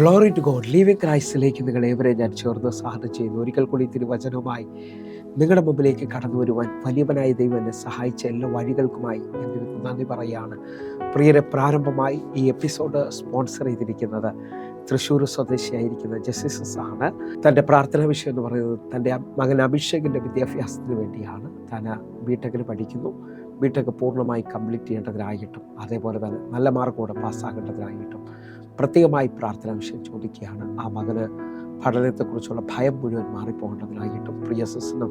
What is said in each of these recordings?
Glory to God. Living ക്രൈസ്റ്റിലേക്ക് നിങ്ങളേവരെ ഞാൻ ചേർന്ന് സ്വാഗതം ചെയ്യുന്നു. ഒരിക്കൽ കൂടി തിരുവചനവുമായി നിങ്ങളുടെ മുമ്പിലേക്ക് കടന്നു വരുവാൻ വലിയവനായ ദൈവം എന്നെ സഹായിച്ച എല്ലാ വഴികൾക്കുമായി എൻ്റെ നന്ദി പറയുകയാണ്. പ്രിയരെ, പ്രാരംഭമായി ഈ എപ്പിസോഡ് സ്പോൺസർ ചെയ്തിരിക്കുന്നത് തൃശ്ശൂർ സ്വദേശിയായിരിക്കുന്ന ജസ്റ്റിസസ് ആണ്. തൻ്റെ പ്രാർത്ഥനാ വിഷയം എന്ന് പറയുന്നത് തൻ്റെ മകൻ അഭിഷേകിൻ്റെ വിദ്യാഭ്യാസത്തിന് വേണ്ടിയാണ്. താൻ ബിടെക്കിന് പഠിക്കുന്നു. ബിടെക് പൂർണ്ണമായി കംപ്ലീറ്റ് ചെയ്യേണ്ടതിനായിട്ടും അതേപോലെ തന്നെ നല്ല മാർക്കോടെ പാസ്സാകേണ്ടതിനായിട്ടും പ്രത്യേകമായി പ്രാർത്ഥനാ വിഷയം ചോദിക്കുകയാണ്. ആ മകന് പഠനത്തെക്കുറിച്ചുള്ള ഭയം മുഴുവൻ മാറിപ്പോകേണ്ടതിനായിട്ടും പ്രിയ സിസ്റ്ററിനും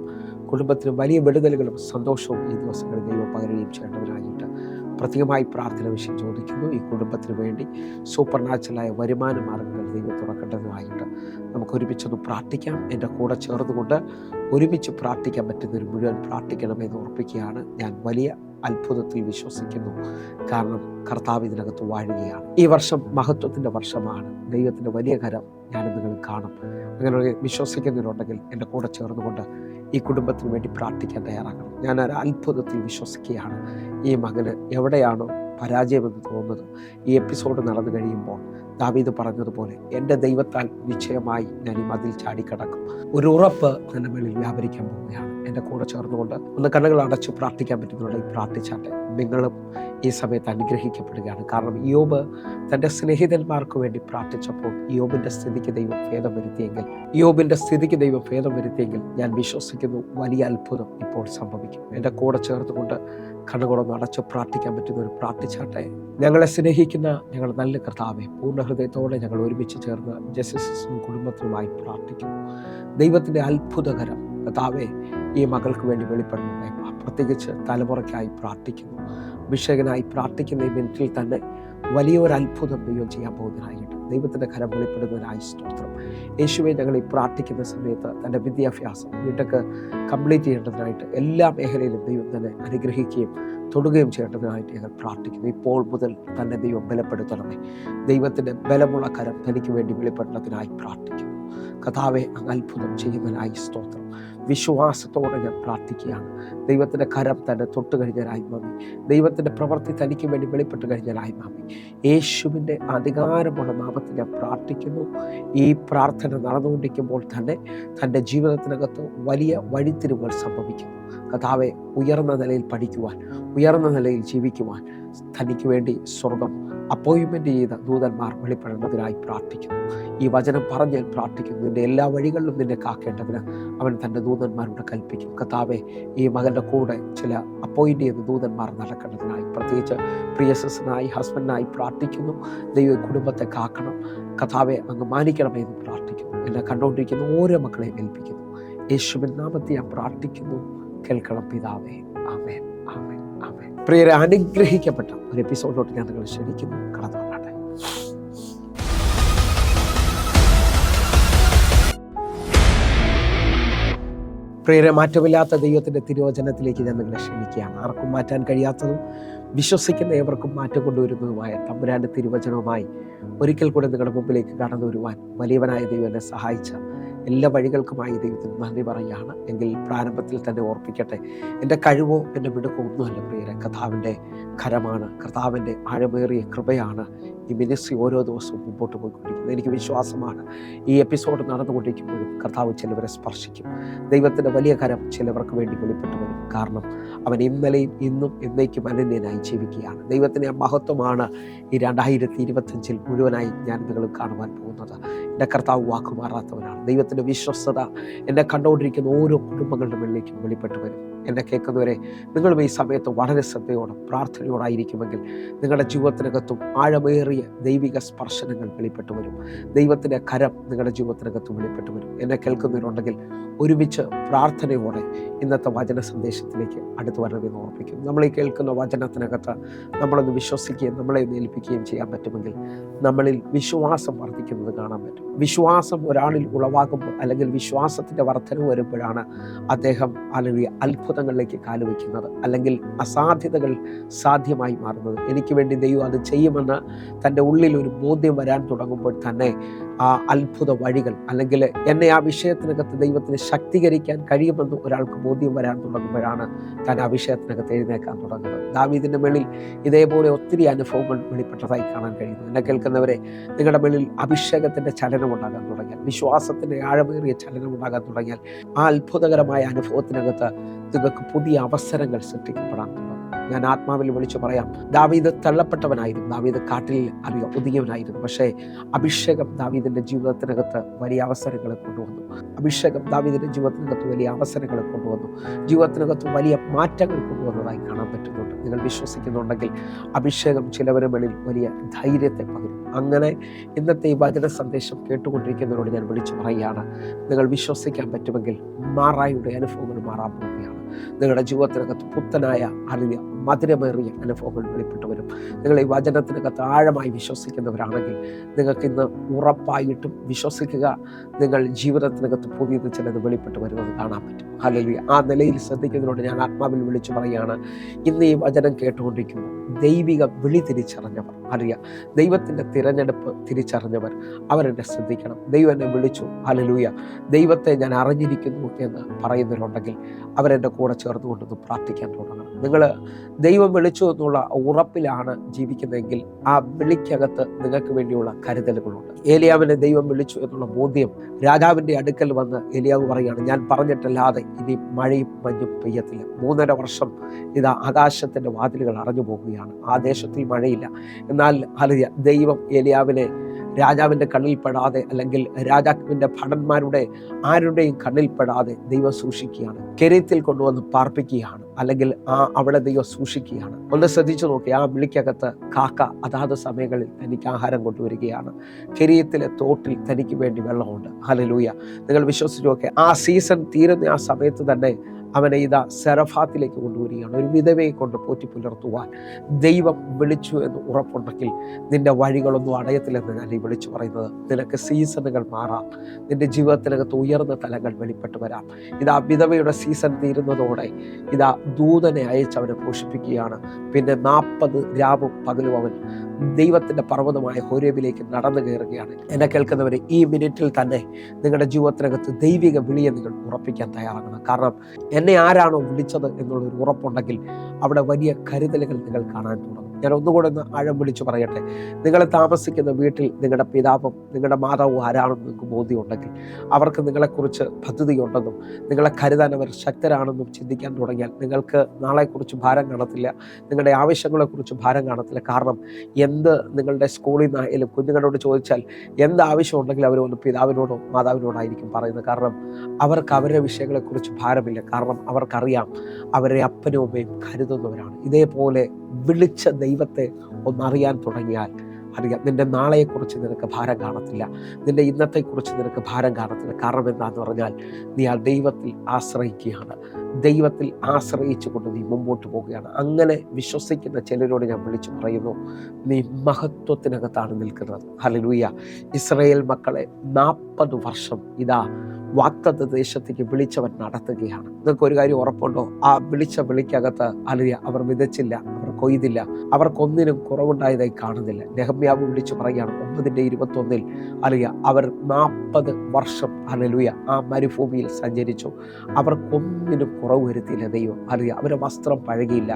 കുടുംബത്തിനും വലിയ വിടുതലുകളും സന്തോഷവും ഈ ദിവസങ്ങളിൽ ദൈവം പകരുകയും ചെയ്യേണ്ടതിനായിട്ട് പ്രത്യേകമായി പ്രാർത്ഥന വിഷയം ചോദിക്കുന്നു. ഈ കുടുംബത്തിന് വേണ്ടി സൂപ്പർ നാച്ചുറലായ വരുമാന മാർഗങ്ങൾ ദൈവം തുറക്കേണ്ടതുമായിട്ട് നമുക്ക് ഒരുമിച്ചൊന്ന് പ്രാർത്ഥിക്കാം. എൻ്റെ കൂടെ ചേർന്നുകൊണ്ട് ഒരുമിച്ച് പ്രാർത്ഥിക്കാൻ പറ്റുന്നൊരു മുഴുവൻ പ്രാർത്ഥിക്കണമെന്ന് ഓർപ്പിക്കുകയാണ്. ഞാൻ വലിയ അത്ഭുതത്തിൽ വിശ്വസിക്കുന്നു. കാരണം കർത്താവ് ഇതിനകത്ത് വാഴുകയാണ്. ഈ വർഷം മഹത്വത്തിൻ്റെ വർഷമാണ്. ദൈവത്തിൻ്റെ വലിയ കരം ഞാൻ നിങ്ങൾ കാണും. അങ്ങനെ വിശ്വസിക്കുന്നവരുണ്ടെങ്കിൽ എൻ്റെ കൂടെ ചേർന്നുകൊണ്ട് ഈ കുടുംബത്തിന് വേണ്ടി പ്രാർത്ഥിക്കാൻ തയ്യാറാക്കണം. ഞാനൊരു അത്ഭുതത്തിൽ വിശ്വസിക്കുകയാണ്. ഈ മകന് എവിടെയാണോ പരാജയമെന്ന് തോന്നുന്നത്, ഈ എപ്പിസോഡ് നടന്നു കഴിയുമ്പോൾ ദാവീദ് പറഞ്ഞതുപോലെ എൻ്റെ ദൈവത്താൽ നിശ്ചയമായി ഞാൻ ഈ മതിൽ ചാടിക്കടക്കും. ഒരു ഉറപ്പ് എൻ്റെ മേളിൽ വ്യാപരിക്കാൻ പോവുകയാണ്. എൻ്റെ കൂടെ ചേർന്നുകൊണ്ട് ഒന്ന് കണ്ണുകൾ അടച്ച് പ്രാർത്ഥിക്കാൻ പറ്റുന്നുണ്ടെങ്കിൽ പ്രാർത്ഥിച്ചാട്ടെ. നിങ്ങളും ഈ സമയത്ത് അനുഗ്രഹിക്കപ്പെടുകയാണ്. കാരണം യോബ് തൻ്റെ സ്നേഹിതന്മാർക്ക് വേണ്ടി പ്രാർത്ഥിച്ചപ്പോൾ യോബിൻ്റെ സ്ഥിതിക്ക് ദൈവം ഭേദം വരുത്തിയെങ്കിൽ ഞാൻ വിശ്വസിക്കുന്നു വലിയ അത്ഭുതം ഇപ്പോൾ സംഭവിക്കും. എൻ്റെ കൂടെ ചേർത്തുകൊണ്ട് കണ്ണുകളൊന്ന് അടച്ച് പ്രാർത്ഥിക്കാൻ പറ്റുന്നവർ പ്രാർത്ഥിച്ചാട്ടെ. ഞങ്ങളെ സ്നേഹിക്കുന്ന ഞങ്ങളുടെ നല്ല കർത്താവെ, പൂർണ്ണ ഹൃദയത്തോടെ ഞങ്ങൾ ഒരുമിച്ച് ചേർന്ന് ജസ്റ്റിസും കുടുംബത്തിനുമായി പ്രാർത്ഥിക്കുന്നു. ദൈവത്തിൻ്റെ അത്ഭുതകരം കർത്താവെ ഈ മകൾക്ക് വേണ്ടി വെളിപ്പെടണമേ. പ്രത്യേകിച്ച് തലമുറയ്ക്കായി പ്രാർത്ഥിക്കുന്നു. അഭിഷേകനായി പ്രാർത്ഥിക്കുന്ന ഈ മിനിറ്റിൽ തന്നെ വലിയൊരു അത്ഭുതം ദൈവം ചെയ്യാൻ പോകുന്നതിനായിട്ട് ദൈവത്തിൻ്റെ കരം വെളിപ്പെടുന്നതിനായി സ്തോത്രം. യേശുവെ, ഞങ്ങൾ ഈ പ്രാർത്ഥിക്കുന്ന സമയത്ത് തൻ്റെ വിദ്യാഭ്യാസം വീട്ടൊക്കെ കംപ്ലീറ്റ് ചെയ്യേണ്ടതിനായിട്ട് എല്ലാ മേഖലയിലും ദൈവം തന്നെ അനുഗ്രഹിക്കുകയും തൊടുകയും ചെയ്യേണ്ടതിനായിട്ട് ഞങ്ങൾ പ്രാർത്ഥിക്കുന്നു. ഇപ്പോൾ മുതൽ തന്നെ ദൈവം ബലപ്പെടുത്തണമേ. ദൈവത്തിൻ്റെ ബലമുള്ള കരം തനിക്ക് വേണ്ടി വെളിപ്പെടുന്നതിനായി പ്രാർത്ഥിക്കുന്നു. കർത്താവെ, അങ്ങ് അത്ഭുതം ചെയ്യുന്നതിനായി സ്തോത്രം. വിശ്വാസത്തോടെ ഞാൻ പ്രാർത്ഥിക്കുകയാണ്. ദൈവത്തിൻ്റെ കരം തന്നെ തൊട്ട് കഴിഞ്ഞാലായി മാമി, ദൈവത്തിൻ്റെ പ്രവൃത്തി തനിക്ക് വേണ്ടി വെളിപ്പെട്ട് കഴിഞ്ഞാലായി മാമി, യേശുവിൻ്റെ അധികാരമുള്ള നാമത്തിൽ ഞാൻ പ്രാർത്ഥിക്കുന്നു. ഈ പ്രാർത്ഥന നടന്നുകൊണ്ടിരിക്കുമ്പോൾ തന്നെ തൻ്റെ ജീവിതത്തിനകത്ത് വലിയ വഴിത്തിരിവുകൾ സംഭവിക്കുന്നു. കർത്താവെ, ഉയർന്ന നിലയിൽ പഠിക്കുവാൻ, ഉയർന്ന നിലയിൽ ജീവിക്കുവാൻ തനിക്ക് വേണ്ടി സ്വർഗം അപ്പോയിൻമെൻ്റ് ചെയ്ത ദൂതന്മാർ വെളിപ്പെടേണ്ടതിനായി പ്രാർത്ഥിക്കുന്നു. ഈ വചനം പറഞ്ഞ് പ്രാർത്ഥിക്കുന്നു. നിൻ്റെ എല്ലാ വഴികളിലും നിന്നെ കാക്കേണ്ടതിന് അവൻ തൻ്റെ ദൂതന്മാരോട് കൽപ്പിക്കും. കർത്താവെ, ഈ മകൻ്റെ കൂടെ ചില അപ്പോയിൻ്റ് ചെയ്ത ദൂതന്മാർ നടക്കേണ്ടതിനായി പ്രത്യേകിച്ച് പ്രിയ സിസ്റ്ററിനായി ഹസ്ബൻഡിനായി പ്രാർത്ഥിക്കുന്നു. ദൈവ കുടുംബത്തെ കാക്കണം. കർത്താവെ, അങ്ങ് മാനിക്കണമെന്ന് പ്രാർത്ഥിക്കുന്നു. എന്നെ കണ്ടുകൊണ്ടിരിക്കുന്ന ഓരോ മക്കളെയും ഏൽപ്പിക്കുന്നു. യേശുവിൻ നാമത്തിൽ ഞാൻ പ്രാർത്ഥിക്കുന്നു. കേൾക്കണം പിതാവേ. ആമേൻ, ആമേൻ, ആമേൻ. പ്രിയരെ, അനുഗ്രഹിക്കപ്പെട്ട ഒരു എപ്പിസോഡിലോട്ട് ഞാൻ നിങ്ങൾ ക്ഷണിക്കുന്നു. കടന്നു വന്നാട്ടെ. പ്രിയരെ, മാറ്റമില്ലാത്ത ദൈവത്തിൻ്റെ തിരുവചനത്തിലേക്ക് ഞാൻ നിങ്ങളെ ക്ഷണിക്കുകയാണ്. ആർക്കും മാറ്റാൻ കഴിയാത്തതും വിശ്വസിക്കുന്ന ഏവർക്കും മാറ്റം കൊണ്ടുവരുന്നതുമായ തമ്പുരാൻ്റെ തിരുവചനവുമായി ഒരിക്കൽ കൂടെ നിങ്ങളുടെ മുമ്പിലേക്ക് കടന്നു വരുവാൻ വലിയവനായ ദൈവം എന്നെ സഹായിച്ച എല്ലാ വഴികൾക്കുമായി ദൈവത്തിന് നന്ദി പറയുകയാണ്. എങ്കിൽ പ്രാരംഭത്തിൽ തന്നെ ഓർപ്പിക്കട്ടെ, എൻ്റെ കഴിവോ എൻ്റെ മിടുക്കോ ഒന്നുമല്ല പ്രിയരെ, കർത്താവിൻ്റെ കരമാണ്, കർത്താവിൻ്റെ ആഴമേറിയ കൃപയാണ് ഈ മിനിസ്ട്രി ഓരോ ദിവസവും മുമ്പോട്ട് പോയിക്കൊണ്ടിരിക്കുന്നത്. എനിക്ക് വിശ്വാസമാണ് ഈ എപ്പിസോഡ് നടന്നുകൊണ്ടിരിക്കുമ്പോഴും കർത്താവ് ചിലവരെ സ്പർശിക്കും. ദൈവത്തിൻ്റെ വലിയ കരം ചിലവർക്ക് വേണ്ടി വെളിപ്പെട്ടു വരും. കാരണം അവൻ ഇന്നലെയും ഇന്നും എന്നേക്കും അനന്യനായി ജീവിക്കുകയാണ്. ദൈവത്തിൻ്റെ മഹത്വമാണ് ഈ 2025 മുഴുവനായി ഞാൻ നിങ്ങൾ കാണുവാൻ പോകുന്നത്. എൻ്റെ കർത്താവ് വാക്കുമാറാത്തവനാണ്. ദൈവത്തിൻ്റെ വിശ്വസ്തത എന്നെ കണ്ടുകൊണ്ടിരിക്കുന്ന ഓരോ കുടുംബങ്ങളുടെ മുന്നിലേക്കും വെളിപ്പെട്ടു വരും. എന്നെ കേൾക്കുന്നവരെ, നിങ്ങളും ഈ സമയത്ത് വളരെ ശ്രദ്ധയോടും പ്രാർത്ഥനയോടായിരിക്കുമെങ്കിൽ നിങ്ങളുടെ ജീവിതത്തിനകത്തും ആഴമേറിയ ദൈവിക സ്പർശനങ്ങൾ വെളിപ്പെട്ടു വരും. ദൈവത്തിൻ്റെ കരം നിങ്ങളുടെ ജീവിതത്തിനകത്തും വെളിപ്പെട്ടു വരും. എന്നെ കേൾക്കുന്നവരുണ്ടെങ്കിൽ ഒരുമിച്ച് പ്രാർത്ഥനയോടെ ഇന്നത്തെ വചന സന്ദേശത്തിലേക്ക് അടുത്ത് വരണമെന്ന് ഓർപ്പിക്കുന്നു. നമ്മൾ ഈ കേൾക്കുന്ന വചനത്തിനകത്ത് നമ്മളൊന്ന് വിശ്വസിക്കുകയും നമ്മളെ ഏൽപ്പിക്കുകയും ചെയ്യാൻ പറ്റുമെങ്കിൽ നമ്മളിൽ വിശ്വാസം വർദ്ധിക്കുന്നത് കാണാൻ പറ്റും. വിശ്വാസം ഒരാളിൽ ഉളവാകുമ്പോൾ അല്ലെങ്കിൽ വിശ്വാസത്തിൻ്റെ വർധന വരുമ്പോഴാണ് അദ്ദേഹം അല്ലെങ്കിൽ അത്ഭുതങ്ങളിലേക്ക് കാലുവയ്ക്കുന്നത്, അല്ലെങ്കിൽ അസാധ്യതകൾ സാധ്യമായി മാറുന്നത്. എനിക്ക് വേണ്ടി ദൈവം അത് ചെയ്യുമെന്ന് തൻ്റെ ഉള്ളിൽ ഒരു ബോധ്യം വരാൻ തുടങ്ങുമ്പോൾ തന്നെ ആ അത്ഭുത വഴികൾ, അല്ലെങ്കിൽ എന്നെ ആ വിഷയത്തിനകത്ത് ദൈവത്തിന് ശക്തീകരിക്കാൻ കഴിയുമെന്ന് ഒരാൾക്ക് ബോധ്യം വരാൻ തുടങ്ങുമ്പോഴാണ് താൻ ആ വിഷയത്തിനകത്ത് എഴുന്നേക്കാൻ തുടങ്ങുന്നത്. ദാവീദിൻ്റെ മേളിൽ ഇതേപോലെ ഒത്തിരി അനുഭവങ്ങൾ വെളിപ്പെട്ടതായി കാണാൻ കഴിയുന്നു. എന്നെ കേൾക്കുന്നവരെ, നിങ്ങളുടെ മേളിൽ അഭിഷേകത്തിൻ്റെ ചലനം ഉണ്ടാകാൻ തുടങ്ങിയാൽ, വിശ്വാസത്തിൻ്റെ ആഴമേറിയ ചലനം ഉണ്ടാകാൻ തുടങ്ങിയാൽ, ആ അത്ഭുതകരമായ അനുഭവത്തിനകത്ത് നിങ്ങൾക്ക് പുതിയ അവസരങ്ങൾ സൃഷ്ടിക്കപ്പെടാൻ തുടങ്ങും. ഞാൻ ആത്മാവിൽ വിളിച്ചു പറയാം, ദാവീദ് തള്ളപ്പെട്ടവനായിരുന്നു, ദാവീദ് കാട്ടിൽ ഒതുങ്ങിയവനായിരുന്നു. പക്ഷേ അഭിഷേകം ദാവീദിന്റെ ജീവിതത്തിനകത്ത് വലിയ അവസരങ്ങളെ കൊണ്ടുവന്നു. അഭിഷേകം ദാവീദിന്റെ ജീവിതത്തിനകത്ത് വലിയ അവസരങ്ങളെ കൊണ്ടുവന്നു, ജീവിതത്തിനകത്ത് വലിയ മാറ്റങ്ങൾ കൊണ്ടുവന്നതായി കാണാൻ പറ്റുന്നുണ്ട്. നിങ്ങൾ വിശ്വസിക്കുന്നുണ്ടെങ്കിൽ അഭിഷേകം ചിലവരുടെ മേളിൽ വലിയ ധൈര്യത്തെ പകരും. അങ്ങനെ ഇന്നത്തെ ഈ വചന സന്ദേശം കേട്ടുകൊണ്ടിരിക്കുന്നവരോട് ഞാൻ വിളിച്ചു പറയുകയാണ്, നിങ്ങൾ വിശ്വസിക്കാൻ പറ്റുമെങ്കിൽ മാറായുടെ അനുഭവങ്ങൾ മാറാൻ പോവുകയാണ്. നിങ്ങളുടെ ജീവിതത്തിനകത്ത് പുത്തനായ അറിയ മധുരമേറിയ അനുഭവങ്ങൾ വെളിപ്പെട്ടു വരും. നിങ്ങൾ ഈ വചനത്തിനകത്ത് ആഴമായി വിശ്വസിക്കുന്നവരാണെങ്കിൽ നിങ്ങൾക്ക് ഇന്ന് ഉറപ്പായിട്ടും വിശ്വസിക്കുക, നിങ്ങൾ ജീവിതത്തിനകത്ത് പുതിയത് ചിലത് വെളിപ്പെട്ട് വരുന്നത് കാണാൻ പറ്റും. ഹല്ലേലൂയ. ആ നിലയിൽ ശ്രദ്ധിക്കുന്നതിനോട് ഞാൻ ആത്മാവിൽ വിളിച്ചു പറയുകയാണ്, ഇന്ന് ഈ വചനം കേട്ടുകൊണ്ടിരിക്കുമ്പോൾ ദൈവിക വിളി തിരിച്ചറിഞ്ഞവർ, അറിയാം ദൈവത്തിൻ്റെ തിരഞ്ഞെടുപ്പ് തിരിച്ചറിഞ്ഞവർ, അവരെന്നെ ശ്രദ്ധിക്കണം. ദൈവം എന്നെ വിളിച്ചു, ഹല്ലേലൂയ, ദൈവത്തെ ഞാൻ അറിഞ്ഞിരിക്കുന്നു എന്ന് പറയുന്നവരുണ്ടെങ്കിൽ അവരെൻ്റെ കൂടെ ചേർന്നുകൊണ്ടൊന്ന് പ്രാർത്ഥിക്കാൻ തുടങ്ങണം. നിങ്ങൾ ദൈവം വിളിച്ചു എന്നുള്ള ഉറപ്പിലാണ് ജീവിക്കുന്നതെങ്കിൽ ആ വിളിക്കകത്ത് നിങ്ങൾക്ക് വേണ്ടിയുള്ള കരുതലുകളുണ്ട്. ഏലിയാവിനെ ദൈവം വിളിച്ചു എന്നുള്ള ബോധ്യം രാജാവിൻ്റെ അടുക്കൽ വന്ന് ഏലിയാവ് പറയുകയാണ്, ഞാൻ പറഞ്ഞിട്ടല്ലാതെ ഇനി മഴയും മഞ്ഞും പെയ്യത്തില്ല. 3.5 വർഷം ഇതാ ആകാശത്തിൻ്റെ വാതിലുകൾ അടഞ്ഞു പോകുകയാണ്, ആ ദേശത്തിൽ മഴയില്ല. എന്നാൽ ഹല്ലേലൂയ, ദൈവം ഏലിയാവിനെ രാജാവിൻ്റെ കണ്ണിൽപ്പെടാതെ, അല്ലെങ്കിൽ രാജാവിൻ്റെ ഭടന്മാരുടെ ആരുടെയും കണ്ണിൽപ്പെടാതെ ദൈവം സൂക്ഷിക്കുകയാണ്. കെരീത്തിൽ കൊണ്ടുവന്ന് പാർപ്പിക്കുകയാണ്, അല്ലെങ്കിൽ അവിടെ ദൈവം സൂക്ഷിക്കുകയാണ്. ഒന്ന് ശ്രദ്ധിച്ചു നോക്കി, ആ വിളിക്കകത്ത് കാക്ക അതാത് സമയങ്ങളിൽ തനിക്ക് ആഹാരം കൊണ്ടുവരികയാണ്. കെരീത്തിലെ തോട്ടിൽ തനിക്ക് വേണ്ടി വെള്ളമുണ്ട്. ഹല്ലേലൂയ. നിങ്ങൾ വിശ്വസിച്ച് നോക്കി, ആ സീസൺ തീരുന്ന ആ സമയത്ത് തന്നെ അവനെ ഇതാ സെറഫാത്തിലേക്ക് കൊണ്ടുവരികയാണ്. ഒരു വിധവയെ കൊണ്ട് പോറ്റി പുലർത്തുവാൻ ദൈവം വിളിച്ചു എന്ന് ഉറപ്പുണ്ടെങ്കിൽ നിന്റെ വഴികളൊന്നും അടയത്തില്ലെന്ന് ഞാൻ ഈ വിളിച്ചു പറയുന്നത്. നിനക്ക് സീസണുകൾ മാറാം, നിന്റെ ജീവിതത്തിനകത്ത് ഉയർന്ന തലങ്ങൾ വെളിപ്പെട്ട് വരാം. ഇതാ വിധവയുടെ സീസൺ തീരുന്നതോടെ ഇതാ ദൂതനെ അയച്ച് അവനെ പോഷിപ്പിക്കുകയാണ്. പിന്നെ 40 രാവും പകലും അവൻ ദൈവത്തിൻ്റെ പർവ്വതമായ ഹോരേബിലേക്ക് നടന്നു കയറുകയാണ്. എന്നെ കേൾക്കുന്നവരെ, ഈ മിനിറ്റിൽ തന്നെ നിങ്ങളുടെ ജീവിതത്തിനകത്ത് ദൈവിക വിളിയെ നിങ്ങൾ ഉറപ്പിക്കാൻ തയ്യാറാകണം. കാരണം എന്നെ ആരാണോ വിളിച്ചത് എന്നുള്ളൊരു ഉറപ്പുണ്ടെങ്കിൽ അവിടെ വലിയ കരുതലുകൾ നിങ്ങൾ കാണാൻ തുടങ്ങും. ഞാൻ ഒന്നുകൂടെ ഒന്ന് ആഴം വിളിച്ചു പറയട്ടെ, നിങ്ങൾ താമസിക്കുന്ന വീട്ടിൽ നിങ്ങളുടെ പിതാവും നിങ്ങളുടെ മാതാവും ആരാണെന്ന് നിങ്ങൾക്ക് ബോധ്യമുണ്ടെങ്കിൽ, അവർക്ക് നിങ്ങളെക്കുറിച്ച് പദ്ധതിയുണ്ടെന്നും നിങ്ങളെ കരുതാൻ അവർ ശക്തരാണെന്നും ചിന്തിക്കാൻ തുടങ്ങിയാൽ നിങ്ങൾക്ക് നാളെക്കുറിച്ച് ഭാരം കാണത്തില്ല, നിങ്ങളുടെ ആവശ്യങ്ങളെക്കുറിച്ച് ഭാരം കാണത്തില്ല. കാരണം എന്ത് നിങ്ങളുടെ സ്കൂളിൽ നിന്നായാലും കുഞ്ഞുങ്ങളോട് ചോദിച്ചാൽ എന്ത് ആവശ്യമുണ്ടെങ്കിലും അവർ ഒന്ന് പിതാവിനോടോ മാതാവിനോടായിരിക്കും പറയുന്നത്. കാരണം അവർക്ക് അവരുടെ വിഷയങ്ങളെക്കുറിച്ച് ഭാരമില്ല. കാരണം അവർക്കറിയാം അവരെ അപ്പനും അമ്മയും കരുതുന്നവരാണ്. ഇതേപോലെ വിളിച്ച ദൈവത്തെ ഒന്നറിയാൻ തുടങ്ങിയാൽ അറിയാം, നിന്റെ നാളെയെക്കുറിച്ച് നിനക്ക് ഭാരം കാണത്തില്ല, നിന്റെ ഇന്നത്തെക്കുറിച്ച് നിനക്ക് ഭാരം കാണത്തില്ല. കാരണം എന്താണെന്ന് പറഞ്ഞാൽ നീ ആ ദൈവത്തിൽ ആശ്രയിക്കുകയാണ്, ദൈവത്തിൽ ആശ്രയിച്ചുകൊണ്ട് നീ മുമ്പോട്ട് പോവുകയാണ്. അങ്ങനെ വിശ്വസിക്കുന്ന ചിലരോട് ഞാൻ വിളിച്ചു പറയുന്നു, നീ മഹത്വത്തിനകത്താണ് നിൽക്കുന്നത്. ഹല്ലേലൂയ. ഇസ്രായേൽ മക്കളെ 40 വർഷം ഇതാ വാഗ്ദത്ത ദേശത്തേക്ക് വിളിച്ചവൻ നടത്തുകയാണ്. നിങ്ങൾക്ക് ഒരു കാര്യം ഉറപ്പുണ്ടോ? ആ വിളിച്ച വിളിക്കകത്ത് ഹല്ലേലൂയ അവർ വിതച്ചില്ല, അവർ കൊയ്തില്ല, അവർക്കൊന്നിനും കുറവുണ്ടായതായി കാണുന്നില്ല. നെഹമ്യാവ് വിളിച്ചു പറയുകയാണ് 9:21 ഹല്ലേലൂയ, അവർ 40 വർഷം ഹല്ലേലൂയ ആ മരുഭൂമിയിൽ സഞ്ചരിച്ചു, അവർക്കൊന്നിനും കുറവ് വരുത്തിയില്ല ദൈവം. ഹല്ലേലൂയ. അവരെ വസ്ത്രം പഴകിയില്ല,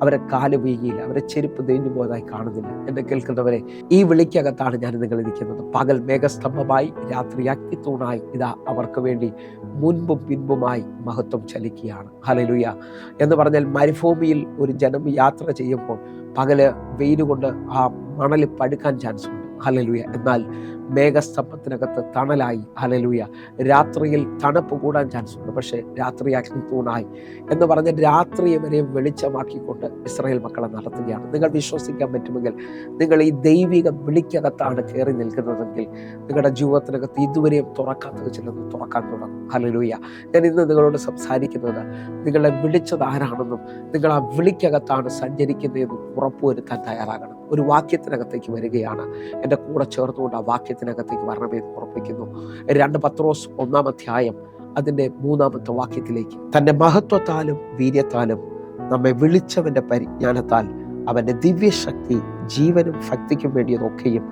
അവരെ കാല് വീങ്ങിയില്ല, അവരെ ചെരുപ്പ് തേഞ്ഞു പോയതായി കാണുന്നില്ല. എന്നെ കേൾക്കുന്നവരെ, ഈ വിളിക്കകത്താണ് ഞാൻ നിങ്ങൾ ഇരിക്കുന്നത്. പകൽ മേഘസ്തംഭമായി, രാത്രി അഗ്നിത്തൂണായി ഇതാ അവർക്ക് വേണ്ടി മുൻപും പിൻപുമായി മഹത്വം ചലിക്കുകയാണ്. ഹല്ലേലൂയ. എന്ന് പറഞ്ഞാൽ മരുഭൂമിയിൽ ഒരു ജനം യാത്ര ചെയ്യുമ്പോൾ പകല് വെയിൽ കൊണ്ട് ആ മണൽ പഴുക്കാൻ ചാൻസ് ഉണ്ട്. ഹല്ലേലൂയ. എന്നാൽ മേഘസ്തംഭത്തിനകത്ത് തണലായി. ഹല്ലേലൂയ. രാത്രിയിൽ തണുപ്പ് കൂടാൻ ചാൻസ് ഉണ്ട്, പക്ഷേ രാത്രി അഗ്നിത്തൂണായി എന്ന് പറഞ്ഞ് രാത്രിയെ വരെയും വെളിച്ചമാക്കിക്കൊണ്ട് ഇസ്രായേൽ മക്കളെ നടത്തുകയാണ്. നിങ്ങൾ വിശ്വസിക്കാൻ പറ്റുമെങ്കിൽ, നിങ്ങൾ ഈ ദൈവിക വിളിക്കകത്താണ് കയറി നിൽക്കുന്നതെങ്കിൽ നിങ്ങളുടെ ജീവിതത്തിനകത്ത് ഇതുവരെയും തുറക്കാത്തത് ചിലത് തുറക്കാൻ തുടങ്ങും. ഹല്ലേലൂയ. ഞാൻ ഇന്ന് നിങ്ങളോട് സംസാരിക്കുന്നത് നിങ്ങളെ വിളിച്ചത് ആരാണെന്നും നിങ്ങൾ ആ വിളിക്കകത്താണ് സഞ്ചരിക്കുന്നതെന്നും ഉറപ്പുവരുത്താൻ തയ്യാറാകണം. ഒരു വാക്യത്തിനകത്തേക്ക് വരികയാണ്. എൻ്റെ കൂടെ ചേർത്തുകൊണ്ട് ആ വാക്യത്തിനകത്തേക്ക് വരണമെന്ന് ഉറപ്പിക്കുന്നു. 2 പത്രോസ് 1-ാം അധ്യായം അതിൻ്റെ 3-ാമത്തെ വാക്യത്തിലേക്ക്, തൻ്റെ മഹത്വത്താലും വീര്യത്താലും നമ്മെ വിളിച്ചവൻ്റെ പരിജ്ഞാനത്താൽ അവൻ്റെ ദിവ്യശക്തി ജീവനും ഭക്തിക്കും വേണ്ടിയതൊക്കെയും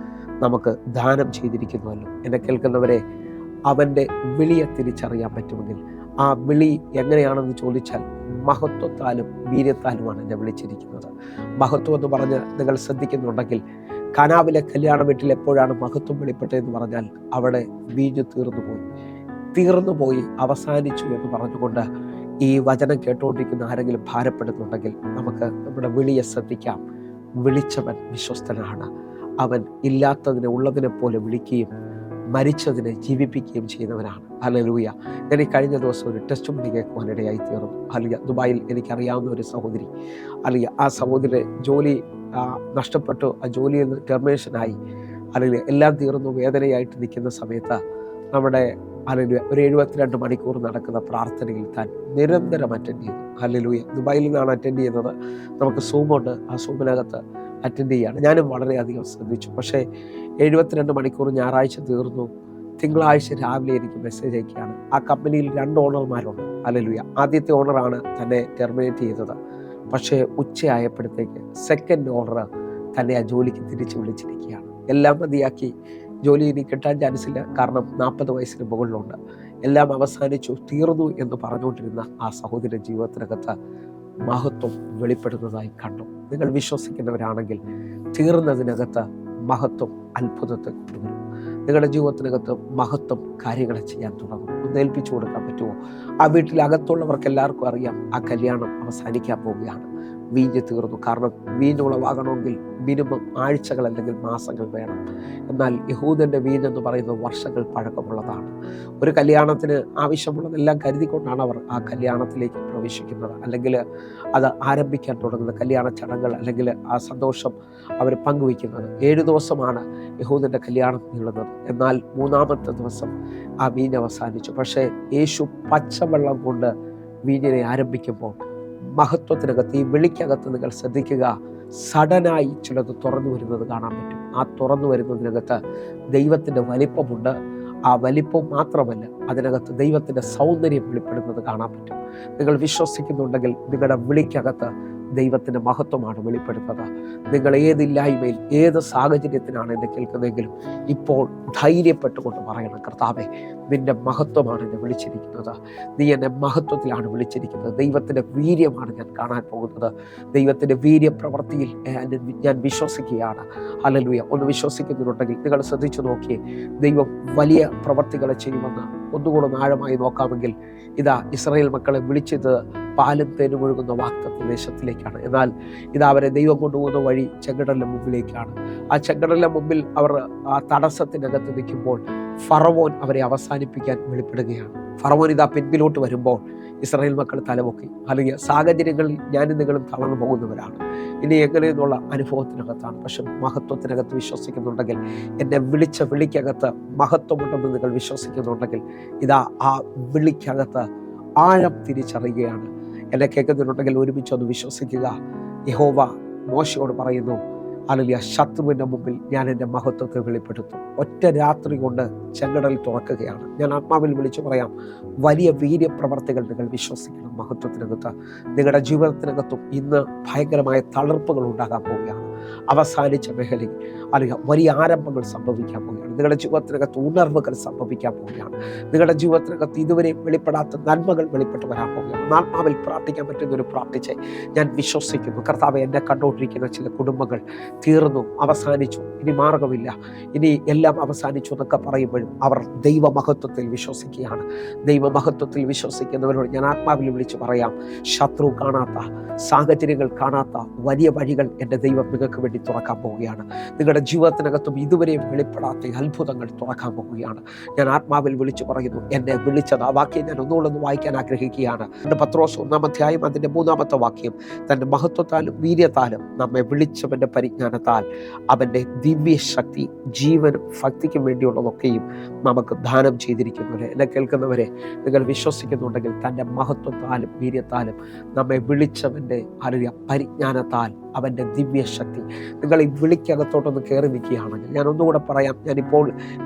നമുക്ക് ദാനം ചെയ്തിരിക്കുന്നുവല്ലോ. എന്നെ കേൾക്കുന്നവരെ, അവൻ്റെ വിളിയെ തിരിച്ചറിയാൻ പറ്റുമെങ്കിൽ, ആ വിളി എങ്ങനെയാണെന്ന് ചോദിച്ചാൽ മഹത്വത്താലും വീര്യത്താലുമാണ് എന്നെ വിളിച്ചിരിക്കുന്നത്. മഹത്വം എന്ന് പറഞ്ഞ് നിങ്ങൾ ശ്രദ്ധിക്കുന്നുണ്ടെങ്കിൽ, കാനാവിലെ കല്യാണ വീട്ടിൽ എപ്പോഴാണ് മഹത്വം വെളിപ്പെട്ടതെന്ന് പറഞ്ഞാൽ അവിടെ വീഞ്ഞ് തീർന്നുപോയി അവസാനിച്ചു എന്ന് പറഞ്ഞുകൊണ്ട് ഈ വചനം കേട്ടുകൊണ്ടിരിക്കുന്ന ആരെങ്കിലും ഭാരപ്പെടുന്നുണ്ടെങ്കിൽ നമുക്ക് നമ്മുടെ വിളിയെ ശ്രദ്ധിക്കാം. വിളിച്ചവൻ വിശ്വസ്തനാണ്. അവൻ ഇല്ലാത്തതിനെ ഉള്ളതിനെ പോലെ വിളിക്കുകയും മരിച്ചതിനെ ജീവിപ്പിക്കുകയും ചെയ്യുന്നവനാണ്. ഹല്ലേലൂയ. ഞാൻ ഈ കഴിഞ്ഞ ദിവസം ഒരു ടെസ്റ്റ് മണി കേൾക്കുവാനിടയായി തീർന്നു. അല്ലെങ്കിൽ ദുബായിൽ എനിക്കറിയാവുന്ന ഒരു സഹോദരി, അല്ലെങ്കിൽ ആ സഹോദരി ജോലി നഷ്ടപ്പെട്ടു, ആ ജോലിയിൽ നിന്ന് ടെർമിനേഷനായി, അല്ലെങ്കിൽ എല്ലാം തീർന്നു വേദനയായിട്ട് നിൽക്കുന്ന സമയത്ത് നമ്മുടെ ഹല്ലേലൂയ ഒരു 72 മണിക്കൂർ നടക്കുന്ന പ്രാർത്ഥനയിൽ താൻ നിരന്തരം അറ്റൻഡ് ചെയ്തു. ഹല്ലേലൂയ. ദുബായിൽ നിന്നാണ് അറ്റൻഡ് ചെയ്യുന്നത്. നമുക്ക് സൂമുണ്ട്, ആ സൂമിനകത്ത് അറ്റൻഡ് ചെയ്യുകയാണ്. ഞാനും വളരെയധികം ശ്രദ്ധിച്ചു. പക്ഷേ 72 മണിക്കൂർ ഞായറാഴ്ച തീർന്നു. തിങ്കളാഴ്ച രാവിലെ എനിക്ക് മെസ്സേജ് അയക്കുകയാണ്. ആ കമ്പനിയിൽ 2 ഓണർമാരുണ്ട്. ഹല്ലേലൂയ. ആദ്യത്തെ ഓണറാണ് തന്നെ ടെർമിനേറ്റ് ചെയ്തത്. പക്ഷേ ഉച്ചയായപ്പോഴത്തേക്ക് സെക്കൻഡ് ഓണർ തന്നെ ആ ജോലിക്ക് തിരിച്ചു വിളിച്ചിരിക്കുകയാണ്. എല്ലാം മതിയാക്കി, ജോലി ഇനി കിട്ടാൻ ചാൻസില്ല, കാരണം 40 വയസ്സിന് മുകളിലുണ്ട്, എല്ലാം അവസാനിച്ചു, തീർന്നു എന്ന് പറഞ്ഞുകൊണ്ടിരുന്ന ആ സഹോദര ജീവിതത്തിനകത്ത് മഹത്വം വെളിപ്പെടുന്നതായി കണ്ടു. നിങ്ങൾ വിശ്വസിക്കുന്നവരാണെങ്കിൽ തീർന്നതിനകത്ത് മഹത്വം അത്ഭുതത്തെ കൊണ്ടുവരും. നിങ്ങളുടെ ജീവിതത്തിനകത്ത് മഹത്വം കാര്യങ്ങളെ ചെയ്യാൻ തുടങ്ങും. ഒന്ന് ഏൽപ്പിച്ചു കൊടുക്കാൻ പറ്റുമോ? ആ വീട്ടിലകത്തുള്ളവർക്ക് എല്ലാവർക്കും അറിയാം ആ കല്യാണം അവസാനിക്കാൻ പോവുകയാണ്. വീഞ്ഞ് തീർന്നു. കാരണം വീഞ്ഞ് ഉളവാകണമെങ്കിൽ മിനിമം ആഴ്ചകൾ അല്ലെങ്കിൽ മാസങ്ങൾ വേണം. എന്നാൽ യഹൂദൻ്റെ വീഞ്ഞെന്ന് പറയുന്നത് വർഷങ്ങൾ പഴക്കമുള്ളതാണ്. ഒരു കല്യാണത്തിന് ആവശ്യമുള്ളതെല്ലാം കരുതിക്കൊണ്ടാണ് അവർ ആ കല്യാണത്തിലേക്ക് പ്രവേശിക്കുന്നത്, അല്ലെങ്കിൽ അത് ആരംഭിക്കാൻ തുടങ്ങുന്നത്, കല്യാണ ചടങ്ങുകൾ അല്ലെങ്കിൽ ആ സന്തോഷം അവർ പങ്കുവയ്ക്കുന്നത്. 7 ദിവസമാണ് യഹൂദൻ്റെ കല്യാണം നീളുന്നത്. എന്നാൽ 3-ാമത്തെ ദിവസം ആ വീഞ്ഞ് അവസാനിച്ചു. പക്ഷേ യേശു പച്ചവെള്ളം കൊണ്ട് വീഞ്ഞിനെ ആരംഭിക്കുമ്പോൾ മഹത്വത്തിനകത്ത്, ഈ വിളിക്കകത്ത് നിങ്ങൾ ശ്രദ്ധിക്കുക, സഡനായി ചിലത് തുറന്നു വരുന്നത് കാണാൻ പറ്റും. ആ തുറന്നു വരുന്നതിനകത്ത് ദൈവത്തിൻ്റെ വലിപ്പമുണ്ട്. ആ വലിപ്പം മാത്രമല്ല, അതിനകത്ത് ദൈവത്തിൻ്റെ സൗന്ദര്യം വെളിപ്പെടുന്നത് കാണാൻ പറ്റും. നിങ്ങൾ വിശ്വസിക്കുന്നുണ്ടെങ്കിൽ നിങ്ങളുടെ വിളിക്കകത്ത് ദൈവത്തിൻ്റെ മഹത്വമാണ് വെളിപ്പെടുന്നത്. നിങ്ങൾ ഏതില്ലായ്മയിൽ, ഏത് സാഹചര്യത്തിനാണ് എന്നെ കേൾക്കുന്നതെങ്കിലും ഇപ്പോൾ ധൈര്യപ്പെട്ടുകൊണ്ട് പറയണം, കർത്താവേ, നിന്റെ മഹത്വമാണ് എന്നെ വിളിച്ചിരിക്കുന്നത്, നീ എന്നെ മഹത്വത്തിലാണ് വിളിച്ചിരിക്കുന്നത്, ദൈവത്തിൻ്റെ വീര്യമാണ് ഞാൻ കാണാൻ പോകുന്നത്, ദൈവത്തിൻ്റെ വീര്യപ്രവൃത്തിയിൽ ഞാൻ വിശ്വസിക്കുകയാണ്. ഹല്ലേലൂയ. ഒന്ന് വിശ്വസിക്കുന്നുണ്ടെങ്കിൽ നിങ്ങൾ ശ്രദ്ധിച്ചു നോക്കിയേ, ദൈവം വലിയ പ്രവൃത്തികളെ ചെയ്യുമെന്ന് ഒന്നുകൂടെ ആഴമായി നോക്കാമെങ്കിൽ, ഇതാ ഇസ്രായേൽ മക്കളെ വിളിച്ചത് പാലും തേനും ഒഴുകുന്ന വാഗ്ദത്ത ദേശത്തിലേക്കാണ്. എന്നാൽ ഇതാ അവരെ ദൈവം കൊണ്ടുപോകുന്ന വഴി ചെങ്കടലിന്റെ മുമ്പിലേക്കാണ്. ആ ചെങ്കടലിന്റെ മുമ്പിൽ അവർ ആ തടസ്സത്തിനകത്ത് നിൽക്കുമ്പോൾ ഫറവോൻ അവരെ അവസാനിപ്പിക്കാൻ വെളിപ്പെടുകയാണ്. ഫറവോൻ ഇതാ പിൻപിലോട്ട് വരുമ്പോൾ ഇസ്രായേൽ മക്കൾ തലപൊക്കി. അല്ലെങ്കിൽ സാഹചര്യങ്ങളിൽ ഞാനും നിങ്ങളും തളർന്നു പോകുന്നവരാണ്. ഇനി എങ്ങനെയെന്നുള്ള അനുഭവത്തിനകത്താണ്. പക്ഷെ മഹത്വത്തിനകത്ത് വിശ്വസിക്കുന്നുണ്ടെങ്കിൽ, എന്നെ വിളിച്ച വിളിക്കകത്ത് മഹത്വമുണ്ടെന്ന് നിങ്ങൾ വിശ്വസിക്കുന്നുണ്ടെങ്കിൽ, ഇതാ ആ വിളിക്കകത്ത് ആഴം തിരിച്ചറിയുകയാണ്. എന്നെ കേൾക്കുന്നുണ്ടെങ്കിൽ ഒരുമിച്ച് ഒന്ന് വിശ്വസിക്കുക. യഹോവ മോശയോട് പറയുന്നു, ഹല്ലേലൂയ, ശത്രുവിൻ്റെ മുമ്പിൽ ഞാൻ എൻ്റെ മഹത്വത്തെ വെളിപ്പെടുത്തും. ഒറ്റ രാത്രി കൊണ്ട് ചെങ്കടൽ തുറക്കുകയാണ്. ഞാൻ ആത്മാവിൽ വിളിച്ചു പറയാം, വലിയ വീര്യപ്രവർത്തികൾ നിങ്ങൾ വിശ്വസിക്കണം. മഹത്വത്തിനകത്ത് നിങ്ങളുടെ ജീവിതത്തിനകത്തും ഇന്ന് ഭയങ്കരമായ തളർപ്പുകൾ ഉണ്ടാകാൻ പോവുകയാണ്. അവസാനിച്ച മേഖലയിൽ അല്ലെങ്കിൽ വലിയ ആരംഭങ്ങൾ സംഭവിക്കാൻ പോവുകയാണ്. നിങ്ങളുടെ ജീവിതത്തിനകത്ത് ഉണർവുകൾ സംഭവിക്കാൻ പോവുകയാണ്. നിങ്ങളുടെ ജീവിതത്തിനകത്ത് ഇതുവരെ വെളിപ്പെടാത്ത നന്മകൾ വെളിപ്പെട്ട് വരാൻ പോവുകയാണ്. ആത്മാവിൽ പ്രാർത്ഥിക്കാൻ പറ്റുന്നൊരു പ്രാർത്ഥിച്ച് ഞാൻ വിശ്വസിക്കുന്നു. കർത്താവേ, എന്നെ കണ്ടുകൊണ്ടിരിക്കുന്ന ചില കുടുംബങ്ങൾ തീർന്നു, അവസാനിച്ചു, ഇനി മാർഗമില്ല, ഇനി എല്ലാം അവസാനിച്ചു എന്നൊക്കെ പറയുമ്പോഴും അവർ ദൈവമഹത്വത്തിൽ വിശ്വസിക്കുകയാണ്. ദൈവമഹത്വത്തിൽ വിശ്വസിക്കുന്നവരോട് ഞാൻ ആത്മാവിൽ വിളിച്ച് പറയാം, ശത്രു കാണാത്ത, സാഹചര്യങ്ങൾ കാണാത്ത വലിയ വഴികൾ എൻ്റെ ദൈവം നിങ്ങൾക്ക് വേണ്ടി തുറക്കാൻ പോവുകയാണ്. നിങ്ങളുടെ ജീവിതത്തിനകത്തും ഇതുവരെയും വെളിപ്പെടാത്ത അത്ഭുതങ്ങൾ തുറക്കാൻ പോവുകയാണ്. ഞാൻ ആത്മാവിൽ വിളിച്ചു പറയുന്നു, എന്നെ വിളിച്ചത്. ആ വാക്യം ഞാൻ ഒന്നുകൂടെ വായിക്കാൻ ആഗ്രഹിക്കുകയാണ്. പത്രോസ് 1-ാം അധ്യായം അതിൻ്റെ 3-ാമത്തെ വാക്യം, തൻ്റെ മഹത്വത്താലും വീര്യത്താലും നമ്മെ വിളിച്ചവൻ്റെ പരിജ്ഞാനത്താൽ അവൻ്റെ ദിവ്യശക്തി ജീവനും ഭക്തിക്കും വേണ്ടിയുള്ളതൊക്കെയും നമുക്ക് ദാനം ചെയ്തിരിക്കുന്നവരെ. എന്നെ കേൾക്കുന്നവരെ, നിങ്ങൾ വിശ്വസിക്കുന്നുണ്ടെങ്കിൽ തൻ്റെ മഹത്വത്താലും വീര്യത്താലും നമ്മെ വിളിച്ചവൻ്റെ പരിജ്ഞാനത്താൽ അവൻ്റെ ദിവ്യശക്തി നിങ്ങൾ ഈ വിളിക്കകത്തോട്ടൊന്ന് കയറി നിൽക്കുകയാണെങ്കിൽ, ഞാൻ ഒന്നുകൂടെ പറയാം, ഞാനിപ്പോൾ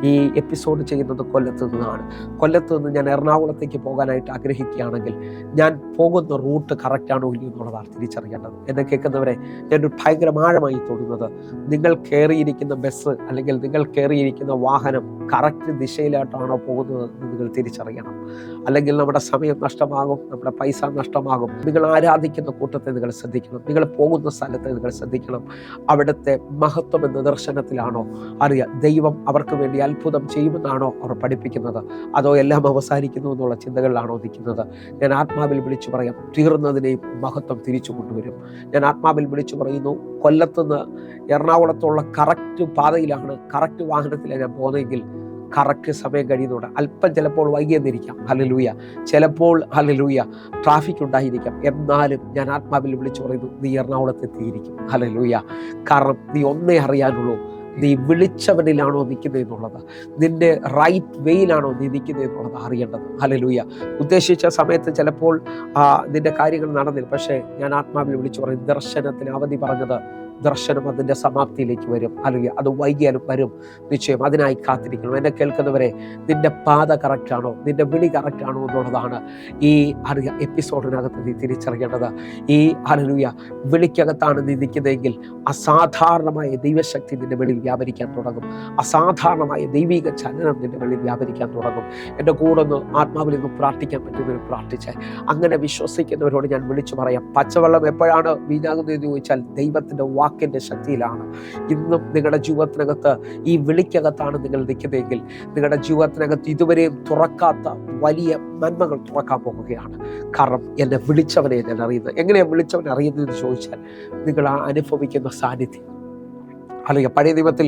ഈ എപ്പിസോഡ് ചെയ്യുന്നത് കൊല്ലത്ത് നിന്നാണ്. കൊല്ലത്ത് നിന്ന് ഞാൻ എറണാകുളത്തേക്ക് പോകാനായിട്ട് ആഗ്രഹിക്കുകയാണെങ്കിൽ ഞാൻ പോകുന്ന റൂട്ട് കറക്റ്റാണോ ഇല്ലയോ എന്നുള്ളതാണ് തിരിച്ചറിയേണ്ടത്. എന്നെ കേൾക്കുന്നവരെ, ഞാനൊരു ഭയങ്കര ആഴമായി തൊടുന്നത്, നിങ്ങൾ കയറിയിരിക്കുന്ന ബസ് അല്ലെങ്കിൽ നിങ്ങൾ കയറിയിരിക്കുന്ന വാഹനം കറക്റ്റ് ദിശയിലായിട്ടാണോ പോകുന്നത് എന്ന് നിങ്ങൾ തിരിച്ചറിയണം. അല്ലെങ്കിൽ നമ്മുടെ സമയം നഷ്ടമാകും, നമ്മുടെ പൈസ നഷ്ടമാകും. നിങ്ങൾ ആരാധിക്കുന്ന കൂട്ടത്തെ നിങ്ങൾ ശ്രദ്ധിക്കണം, നിങ്ങൾ പോകുന്ന സ്ഥലത്തെ നിങ്ങൾ ശ്രദ്ധിക്കണം. അവിടുത്തെ മഹത്വം എന്ന ദർശനത്തിലാണോ? അറിയാം, ദൈവം അവർക്ക് വേണ്ടി അത്ഭുതം ചെയ്യുമെന്നാണോ അവർ പഠിപ്പിക്കുന്നത്? അതോ എല്ലാം അവസാനിക്കുന്നു എന്നുള്ള ചിന്തകളിലാണോ നിൽക്കുന്നത്? ഞാൻ ആത്മാവിൽ വിളിച്ചു പറയാം, തീർന്നതിനെയും മഹത്വം തിരിച്ചു കൊണ്ടുവരും. ഞാൻ ആത്മാവിൽ വിളിച്ചു പറയുന്നു, കൊല്ലത്തുനിന്ന് എറണാകുളത്തുള്ള കറക്റ്റ് പാതയിലാണ്, കറക്റ്റ് വാഹനത്തിലാണ് ഞാൻ പോകുന്നതെങ്കിൽ കറക്റ്റ് സമയം കഴിയുന്നുണ്ട്. അല്പം ചിലപ്പോൾ വൈകിയെന്നിരിക്കാം, ഹല്ലേലൂയ. ചിലപ്പോൾ ഹല്ലേലൂയ ട്രാഫിക് ഉണ്ടായിരിക്കാം. എന്നാലും ഞാൻ ആത്മാവിൽ വിളിച്ചു പറയുന്നു, നീ എറണാകുളത്ത് എത്തിയിരിക്കും, ഹല്ലേലൂയ. കാരണം നീ ഒന്നേ അറിയാനുള്ളൂ, നീ വിളിച്ചവനിലാണോ നിൽക്കുന്നത് എന്നുള്ളത്, നിന്റെ റൈറ്റ് വേയിലാണോ നീ നിൽക്കുന്നത് എന്നുള്ളത് അറിയേണ്ടത്, ഹല്ലേലൂയ. ഉദ്ദേശിച്ച സമയത്ത് ചിലപ്പോൾ നിന്റെ കാര്യങ്ങൾ നടന്നില്ല. പക്ഷേ ഞാൻ ആത്മാവിൽ വിളിച്ചു പറയും, ദർശനത്തിന് അവധി പറഞ്ഞത് ദർശനം അതിൻ്റെ സമാപ്തിയിലേക്ക് വരും, അല്ലെങ്കിൽ അത് വൈകിയാലും വരും നിശ്ചയം. അതിനായി കാത്തിരിക്കണം. എന്നെ കേൾക്കുന്നവരെ, നിന്റെ പാത കറക്റ്റാണോ, നിന്റെ വിളി കറക്റ്റാണോ എന്നുള്ളതാണ് ഈ എപ്പിസോഡിനകത്ത് നീ തിരിച്ചറിയേണ്ടത്. ഈ ഹല്ലേലൂയ വിളിക്കകത്താണ് നീ നിൽക്കുന്നതെങ്കിൽ അസാധാരണമായ ദൈവശക്തി നിന്റെ വെളിയിൽ വ്യാപരിക്കാൻ തുടങ്ങും. അസാധാരണമായ ദൈവിക ചലനം നിന്റെ വെളിയിൽ വ്യാപരിക്കാൻ തുടങ്ങും. എൻ്റെ കൂടെ ഒന്ന് ആത്മാവിൽ നിന്ന് പ്രാർത്ഥിക്കാൻ പറ്റുന്നവർ പ്രാർത്ഥിച്ചാൽ, അങ്ങനെ വിശ്വസിക്കുന്നവരോട് ഞാൻ വിളിച്ചു പറയാം, പച്ചവെള്ളം എപ്പോഴാണ് വീഞ്ഞാകുന്നതെന്ന് ചോദിച്ചാൽ ദൈവത്തിൻ്റെ വാക്കിൻ്റെ ശക്തിയിലാണ്. ഇന്നും നിങ്ങളുടെ ജീവിതത്തിനകത്ത് ഈ വിളിക്കകത്താണ് നിങ്ങൾ നിൽക്കുന്നതെങ്കിൽ, നിങ്ങളുടെ ജീവിതത്തിനകത്ത് ഇതുവരെയും തുറക്കാത്ത വലിയ നന്മകൾ തുറക്കാൻ പോകുകയാണ്. കാരണം എന്നെ വിളിച്ചവനെ ഞാൻ അറിയുന്നത്. എങ്ങനെയാണ് വിളിച്ചവനെ അറിയുന്നതെന്ന് ചോദിച്ചാൽ, നിങ്ങൾ അനുഭവിക്കുന്ന സാന്നിധ്യം. അല്ലെങ്കിൽ പഴയ നിയമത്തിൽ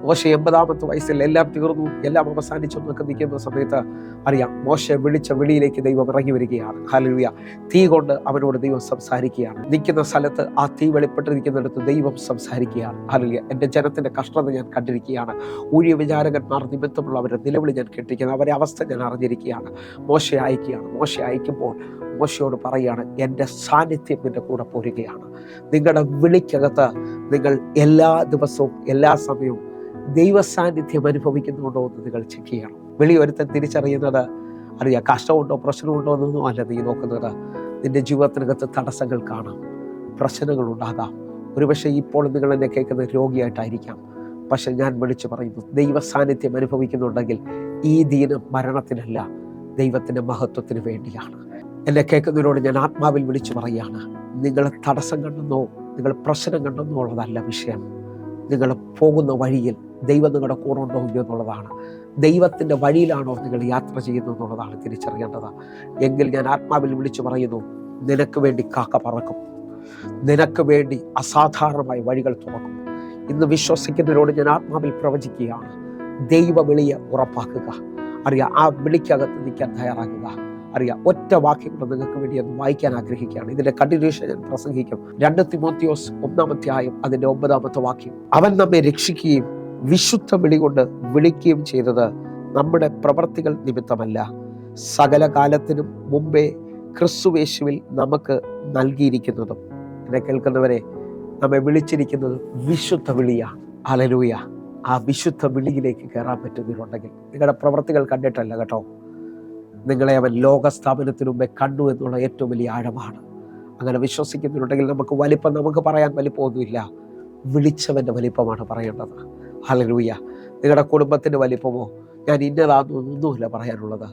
മോശ 80-ാമത്തെ വയസ്സിൽ എല്ലാം തീർന്നു, എല്ലാം അവസാനിച്ചു എന്നൊക്കെ നിൽക്കുന്ന സമയത്ത് അറിയാം, മോശ വിളിച്ച വിളിയിലേക്ക് ദൈവം ഇറങ്ങി വരികയാണ്. ഹല്ലേലൂയ. തീ കൊണ്ട് അവനോട് ദൈവം സംസാരിക്കുകയാണ്. നിൽക്കുന്ന സ്ഥലത്ത് ആ തീ വെളിപ്പെട്ടിരിക്കുന്നിടത്ത് ദൈവം സംസാരിക്കുകയാണ്. ഹല്ലേലൂയ. എൻ്റെ ജനത്തിൻ്റെ കഷ്ടത ഞാൻ കണ്ടിരിക്കുകയാണ്, ഊഴിയ വിചാരകന്മാർ നിമിത്തമുള്ള അവരുടെ നിലവിളി ഞാൻ കേട്ടിരിക്കുകയാണ്, അവരുടെ അവസ്ഥ ഞാൻ അറിഞ്ഞിരിക്കുകയാണ്. മോശ അയക്കുകയാണ്. മോശ അയക്കുമ്പോൾ മോശയോട് പറയുകയാണ്, എൻ്റെ സാന്നിധ്യം നിൻ്റെ കൂടെ പോരുകയാണ്. നിങ്ങളുടെ വിളിക്കകത്ത് നിങ്ങൾ എല്ലാ ദിവസവും എല്ലാ സമയവും ദൈവ സാന്നിധ്യം അനുഭവിക്കുന്നുണ്ടോ എന്ന് നിങ്ങൾ ചെക്ക് ചെയ്യണം. വിളി ഒരുത്തൻ തിരിച്ചറിയുന്നത് അറിയാം, കഷ്ടമുണ്ടോ പ്രശ്നമുണ്ടോ എന്നൊന്നും അല്ല നീ നോക്കുന്നത്. നിന്റെ ജീവിതത്തിനകത്ത് തടസ്സങ്ങൾ കാണാം, പ്രശ്നങ്ങൾ ഉണ്ടാകാം. ഒരുപക്ഷെ ഇപ്പോൾ നിങ്ങൾ എന്നെ കേൾക്കുന്ന രോഗിയായിട്ടായിരിക്കാം. പക്ഷെ ഞാൻ വിളിച്ചു പറയുന്നു, ദൈവ സാന്നിധ്യം അനുഭവിക്കുന്നുണ്ടെങ്കിൽ ഈ ദീനം മരണത്തിനല്ല, ദൈവത്തിൻ്റെ മഹത്വത്തിന് വേണ്ടിയാണ്. എന്നെ കേൾക്കുന്നതിനോട് ഞാൻ ആത്മാവിൽ വിളിച്ചു പറയുകയാണ്, നിങ്ങൾ തടസ്സം കണ്ടെന്നോ നിങ്ങൾ പ്രശ്നം കണ്ടെന്നോ ഉള്ളതല്ല വിഷയം. നിങ്ങൾ പോകുന്ന വഴിയിൽ ദൈവം നിങ്ങളുടെ കൂടെ ഉണ്ടോ ഇല്ലയോ എന്നുള്ളതാണ്. ദൈവത്തിൻ്റെ വഴിയിലാണോ നിങ്ങൾ യാത്ര ചെയ്യുന്നത് എന്നുള്ളതാണ് തിരിച്ചറിയേണ്ടത്. എങ്കിൽ ഞാൻ ആത്മാവിൽ വിളിച്ചു പറയുന്നു, നിനക്ക് വേണ്ടി കാക്ക പറക്കും, നിനക്ക് വേണ്ടി അസാധാരണമായ വഴികൾ തുറക്കും. ഇന്ന് വിശ്വസിക്കുന്നതിനോട് ഞാൻ ആത്മാവിൽ പ്രവചിക്കുകയാണ്, ദൈവ വിളിയെ ഉറപ്പാക്കുക. അറിയാം, ആ വിളിക്കകത്ത് നിൽക്കാൻ തയ്യാറാക്കുക. അറിയാം, ഒറ്റ വാക്യം കൊണ്ട് നിങ്ങൾക്ക് വേണ്ടി അത് വായിക്കാൻ ആഗ്രഹിക്കുകയാണ്. ഇതിന്റെ കണ്ടിന്യൂഷൻ ഞാൻ പ്രസംഗിക്കും. 2 തിമോത്തിയോസ് 1-ാം അധ്യായം അതിന്റെ 9-ാമത്തെ വാക്യം. അവൻ നമ്മെ രക്ഷിക്കുകയും വിശുദ്ധ വിളി കൊണ്ട് വിളിക്കുകയും ചെയ്തത് നമ്മുടെ പ്രവർത്തികൾ നിമിത്തമല്ല, സകല കാലത്തിനും മുമ്പേ ക്രിസ്തുയേശുവിൽ നമുക്ക് നൽകിയിരിക്കുന്നതും. എന്നെ കേൾക്കുന്നവരെ, നമ്മെ വിളിച്ചിരിക്കുന്നത് വിശുദ്ധ വിളിയാണ്. ഹല്ലേലൂയ. ആ വിശുദ്ധ വിളിയിലേക്ക് കയറാൻ പറ്റുന്നവരുണ്ടെങ്കിൽ, നിങ്ങളുടെ പ്രവർത്തികൾ കണ്ടിട്ടല്ല കേട്ടോ, നിങ്ങളെ അവൻ ലോകസ്ഥാപനത്തിനു മുമ്പേ കണ്ടു എന്നുള്ള ഏറ്റവും വലിയ ആഴമാണ്. അങ്ങനെ വിശ്വസിക്കുന്നുണ്ടെങ്കിൽ നമുക്ക് പറയാൻ വലിപ്പമൊന്നുമില്ല, വിളിച്ചവൻ്റെ വലിപ്പമാണ് പറയേണ്ടത്. ഹല്ലേലൂയ. നിങ്ങളുടെ കുടുംബത്തിൻ്റെ വലിപ്പമോ ഞാൻ ഇന്നതാണെന്നൊന്നുമില്ല പറയാനുള്ളത്.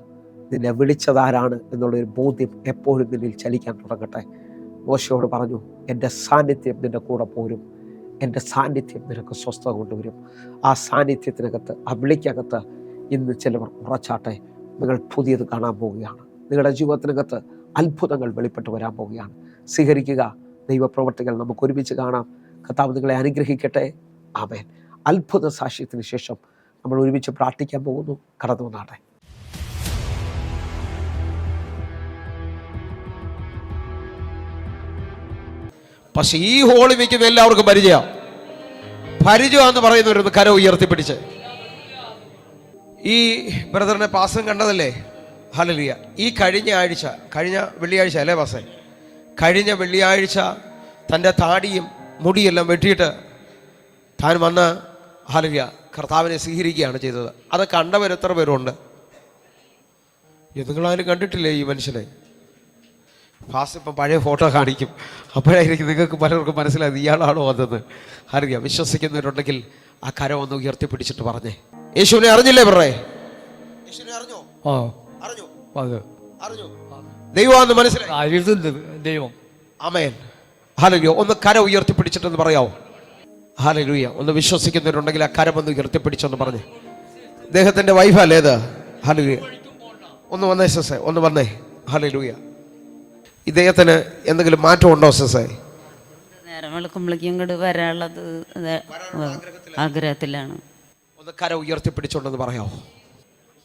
നിന്നെ വിളിച്ചതാരാണ് എന്നുള്ളൊരു ബോധ്യം എപ്പോഴും നിന്നിൽ ചലിക്കാൻ തുടങ്ങട്ടെ. മോശയോട് പറഞ്ഞു, എൻ്റെ സാന്നിധ്യം നിൻ്റെ കൂടെ പോരും, എൻ്റെ സാന്നിധ്യം നിനക്ക് സ്വസ്ഥത കൊണ്ടുവരും. ആ സാന്നിധ്യത്തിനകത്ത്, ആ വിളിക്കകത്ത് ഇന്ന് ചിലവർ ഉറച്ചാട്ടെ. നിങ്ങൾ പുതിയത് കാണാൻ പോവുകയാണ്. നിങ്ങളുടെ ജീവിതത്തിനകത്ത് അത്ഭുതങ്ങൾ വെളിപ്പെട്ട് വരാൻ പോവുകയാണ്. സ്വീകരിക്കുക. ദൈവപ്രവർത്തികൾ നമുക്ക് ഒരുമിച്ച് കാണാം. കർത്താവ് നിങ്ങളെ അനുഗ്രഹിക്കട്ടെ. ആമേൻ. അത്ഭുത സാക്ഷ്യത്തിന് ശേഷം നമ്മൾ ഒരുമിച്ച് പ്രാർത്ഥിക്കാൻ പോകുന്നു. കടന്നു വന്നാട്ടെ. പക്ഷെ ഈ ഹോളിൽ നിൽക്കുന്ന എല്ലാവർക്കും പരിചയം എന്ന് പറയുന്നവരൊന്ന് കര ഉയർത്തിപ്പിടിച്ച്. ഈ ബ്രദറിനെ പാസം കണ്ടതല്ലേ? ഹല്ലേലൂയ. ഈ കഴിഞ്ഞ വെള്ളിയാഴ്ച അല്ലേ പാസേ? കഴിഞ്ഞ വെള്ളിയാഴ്ച തൻ്റെ താടിയും മുടിയെല്ലാം വെട്ടിയിട്ട് താൻ വന്ന് ഹല്ലേലൂയ കർത്താവിനെ സ്വീകരിക്കുകയാണ് ചെയ്തത്. അത് കണ്ടവരെത്ര പേരുണ്ട്? നിങ്ങളാരും കണ്ടിട്ടില്ലേ ഈ മനുഷ്യനെ? ഫാസ്റ്റ് ഇപ്പം പഴയ ഫോട്ടോ കാണിക്കും, അപ്പോഴായിരിക്കും നിങ്ങൾക്ക് പലർക്കും മനസ്സിലായത് ഇയാളാണോ വന്നത്. ഹല്ലേലൂയ. വിശ്വസിക്കുന്നവരുണ്ടെങ്കിൽ ആ കരം ഒന്ന് ഉയർത്തിപ്പിടിച്ചിട്ട് പറഞ്ഞേ, യേശുവിനെ അറിഞ്ഞില്ലേ പറേ? യേശുവിനെ അറിഞ്ഞോ? അറിഞ്ഞു, അറിഞ്ഞു. ദൈവമാണെന്ന് മനസ്സിലായി. ദൈവം. ആമേൻ. ഹല്ലേലൂയ. ഒന്ന് കരം ഉയർത്തിപ്പിടിച്ചിട്ടെന്ന് പറയാവോ? ഹല്ലേലൂയ. ഒന്ന് വിശ്വസിക്കുന്നവരുണ്ടെങ്കിൽ ആ കരം ഒന്ന് ഉയർത്തിപ്പിടിച്ചെന്ന് പറഞ്ഞേ. അദ്ദേഹത്തിന്റെ വൈഫല്ലേ ഇത്? ഹല്ലേലൂയ. ഒന്ന് വന്നേ സിസ്റ്റേ, ഒന്ന് വന്നേ. ഹല്ലേലൂയ. ഇദ്ദേഹത്തിന് എന്തെങ്കിലും മാറ്റം ഉണ്ടോ സിസ്റ്റേ? നേരം വെളുക്കുമ്പോഴേക്കും ഇങ്ങോട്ട് വരാനുള്ളത് ആഗ്രഹത്തിലാണ്. ഒന്ന് കരം ഉയർത്തിപ്പിടിച്ചോണ്ടെന്ന് പറയാവോ?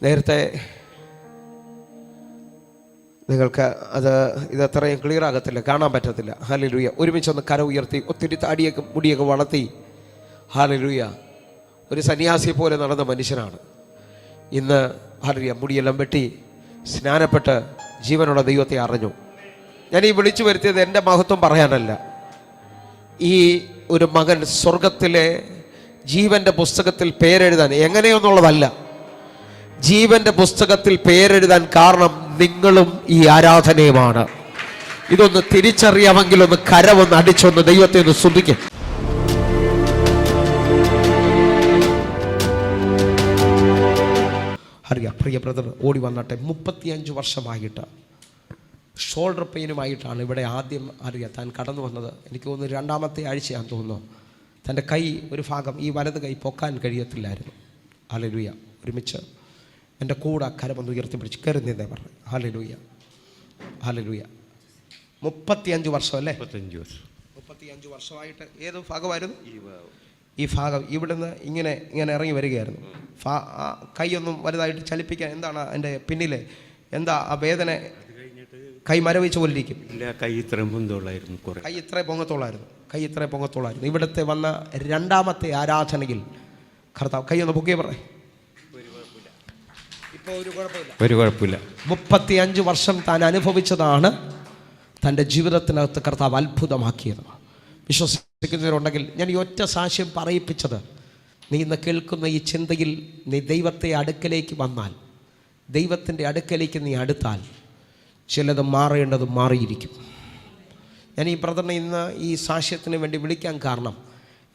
നേരത്തെ നിങ്ങൾക്ക് ഇത് അത്രയും ക്ലിയർ ആകത്തില്ല, കാണാൻ പറ്റത്തില്ല. ഹല്ലേലൂയ. ഒരുമിച്ചൊന്ന് കരം ഉയർത്തി. ഒത്തിരി താടിയൊക്കെ മുടിയൊക്കെ വളർത്തി. ഹല്ലേലൂയ. ഒരു സന്യാസിയെ പോലെ നടന്ന മനുഷ്യനാണ്. ഇന്ന് ഹല്ലേലൂയ മുടിയെല്ലാം വെട്ടി സ്നാനപ്പെട്ട് ജീവനുള്ള ദൈവത്തെ അറിഞ്ഞു. ഞാൻ ഈ വിളിച്ചു വരുത്തിയത് എൻ്റെ മഹത്വം പറയാനല്ല. ഈ ഒരു മകൻ സ്വർഗത്തിലെ ജീവന്റെ പുസ്തകത്തിൽ പേരെഴുതാൻ എങ്ങനെയൊന്നുള്ളതല്ല, ജീവന്റെ പുസ്തകത്തിൽ പേരെഴുതാൻ കാരണം നിങ്ങളും ഈ ആരാധനയുമാണ്. ഇതൊന്ന് തിരിച്ചറിയാമെങ്കിൽ ഒന്ന് കരമൊന്ന് അടിച്ചൊന്ന് ദൈവത്തെ ഒന്ന് സ്തുതിക്കും. അറിയാം പ്രിയ ബ്രദർ ഓടി വന്നട്ടെ. 35 വർഷമായിട്ട് ഷോൾഡർ പെയിനുമായിട്ടാണ് ഇവിടെ ആദ്യം അറിയാം താൻ കടന്നു വന്നത്. എനിക്ക് തോന്നുന്നു 2ാമത്തെ ആഴ്ചയാണെന്ന് തോന്നുന്നു. തൻ്റെ കൈ ഒരു ഭാഗം, ഈ വലത് കൈ പൊക്കാൻ കഴിയത്തില്ലായിരുന്നു. ഹല്ലേലൂയ. ഒരുമിച്ച് എൻ്റെ കൂടെ കരമൊന്ന് ഉയർത്തിപ്പിടിച്ച് കയറി നിന്നേ പറഞ്ഞു. ഹല്ലേലൂയ. ഹല്ലേലൂയ. 35 വർഷം അല്ലേ? 35 വർഷമായിട്ട് ഏത് ഭാഗമായിരുന്നു? ഈ ഭാഗം ഇവിടുന്ന് ഇങ്ങനെ ഇറങ്ങി വരികയായിരുന്നു. കൈയൊന്നും വലുതായിട്ട് ചലിപ്പിക്കാൻ എന്താണ് അതിൻ്റെ പിന്നിലെ എന്താ ആ വേദന? കൈ മരവിച്ച് പോലിരിക്കും. കൈ ഇത്രയും പൊങ്ങത്തോളായിരുന്നു. കൈ ഇത്ര പൊങ്ങത്തോളായിരുന്നു. ഇവിടുത്തെ വന്ന 2ാമത്തെ ആരാധനയിൽ കർത്താവ് കൈയൊന്ന് പൊക്കിയേ പറ. ഇപ്പോൾ ഒരു കുഴപ്പമില്ല. 35 വർഷം താൻ അനുഭവിച്ചതാണ് തൻ്റെ ജീവിതത്തിനകത്ത് കർത്താവ് അത്ഭുതമാക്കിയത്. വിശ്വസിക്കുന്നവരുണ്ടെങ്കിൽ ഞാൻ ഈ ഒറ്റ സാക്ഷ്യം പറയിപ്പിച്ചത്, നീ ഇന്ന് കേൾക്കുന്ന ഈ ചിന്തയിൽ നീ ദൈവത്തെ അടുക്കലേക്ക് വന്നാൽ, ദൈവത്തിൻ്റെ അടുക്കലേക്ക് നീ അടുത്താൽ ചിലത് മാറേണ്ടത് മാറിയിരിക്കും. ഞാൻ ഈ ബ്രദറിനെ ഇന്ന് ഈ സാക്ഷ്യത്തിന് വേണ്ടി വിളിക്കാൻ കാരണം,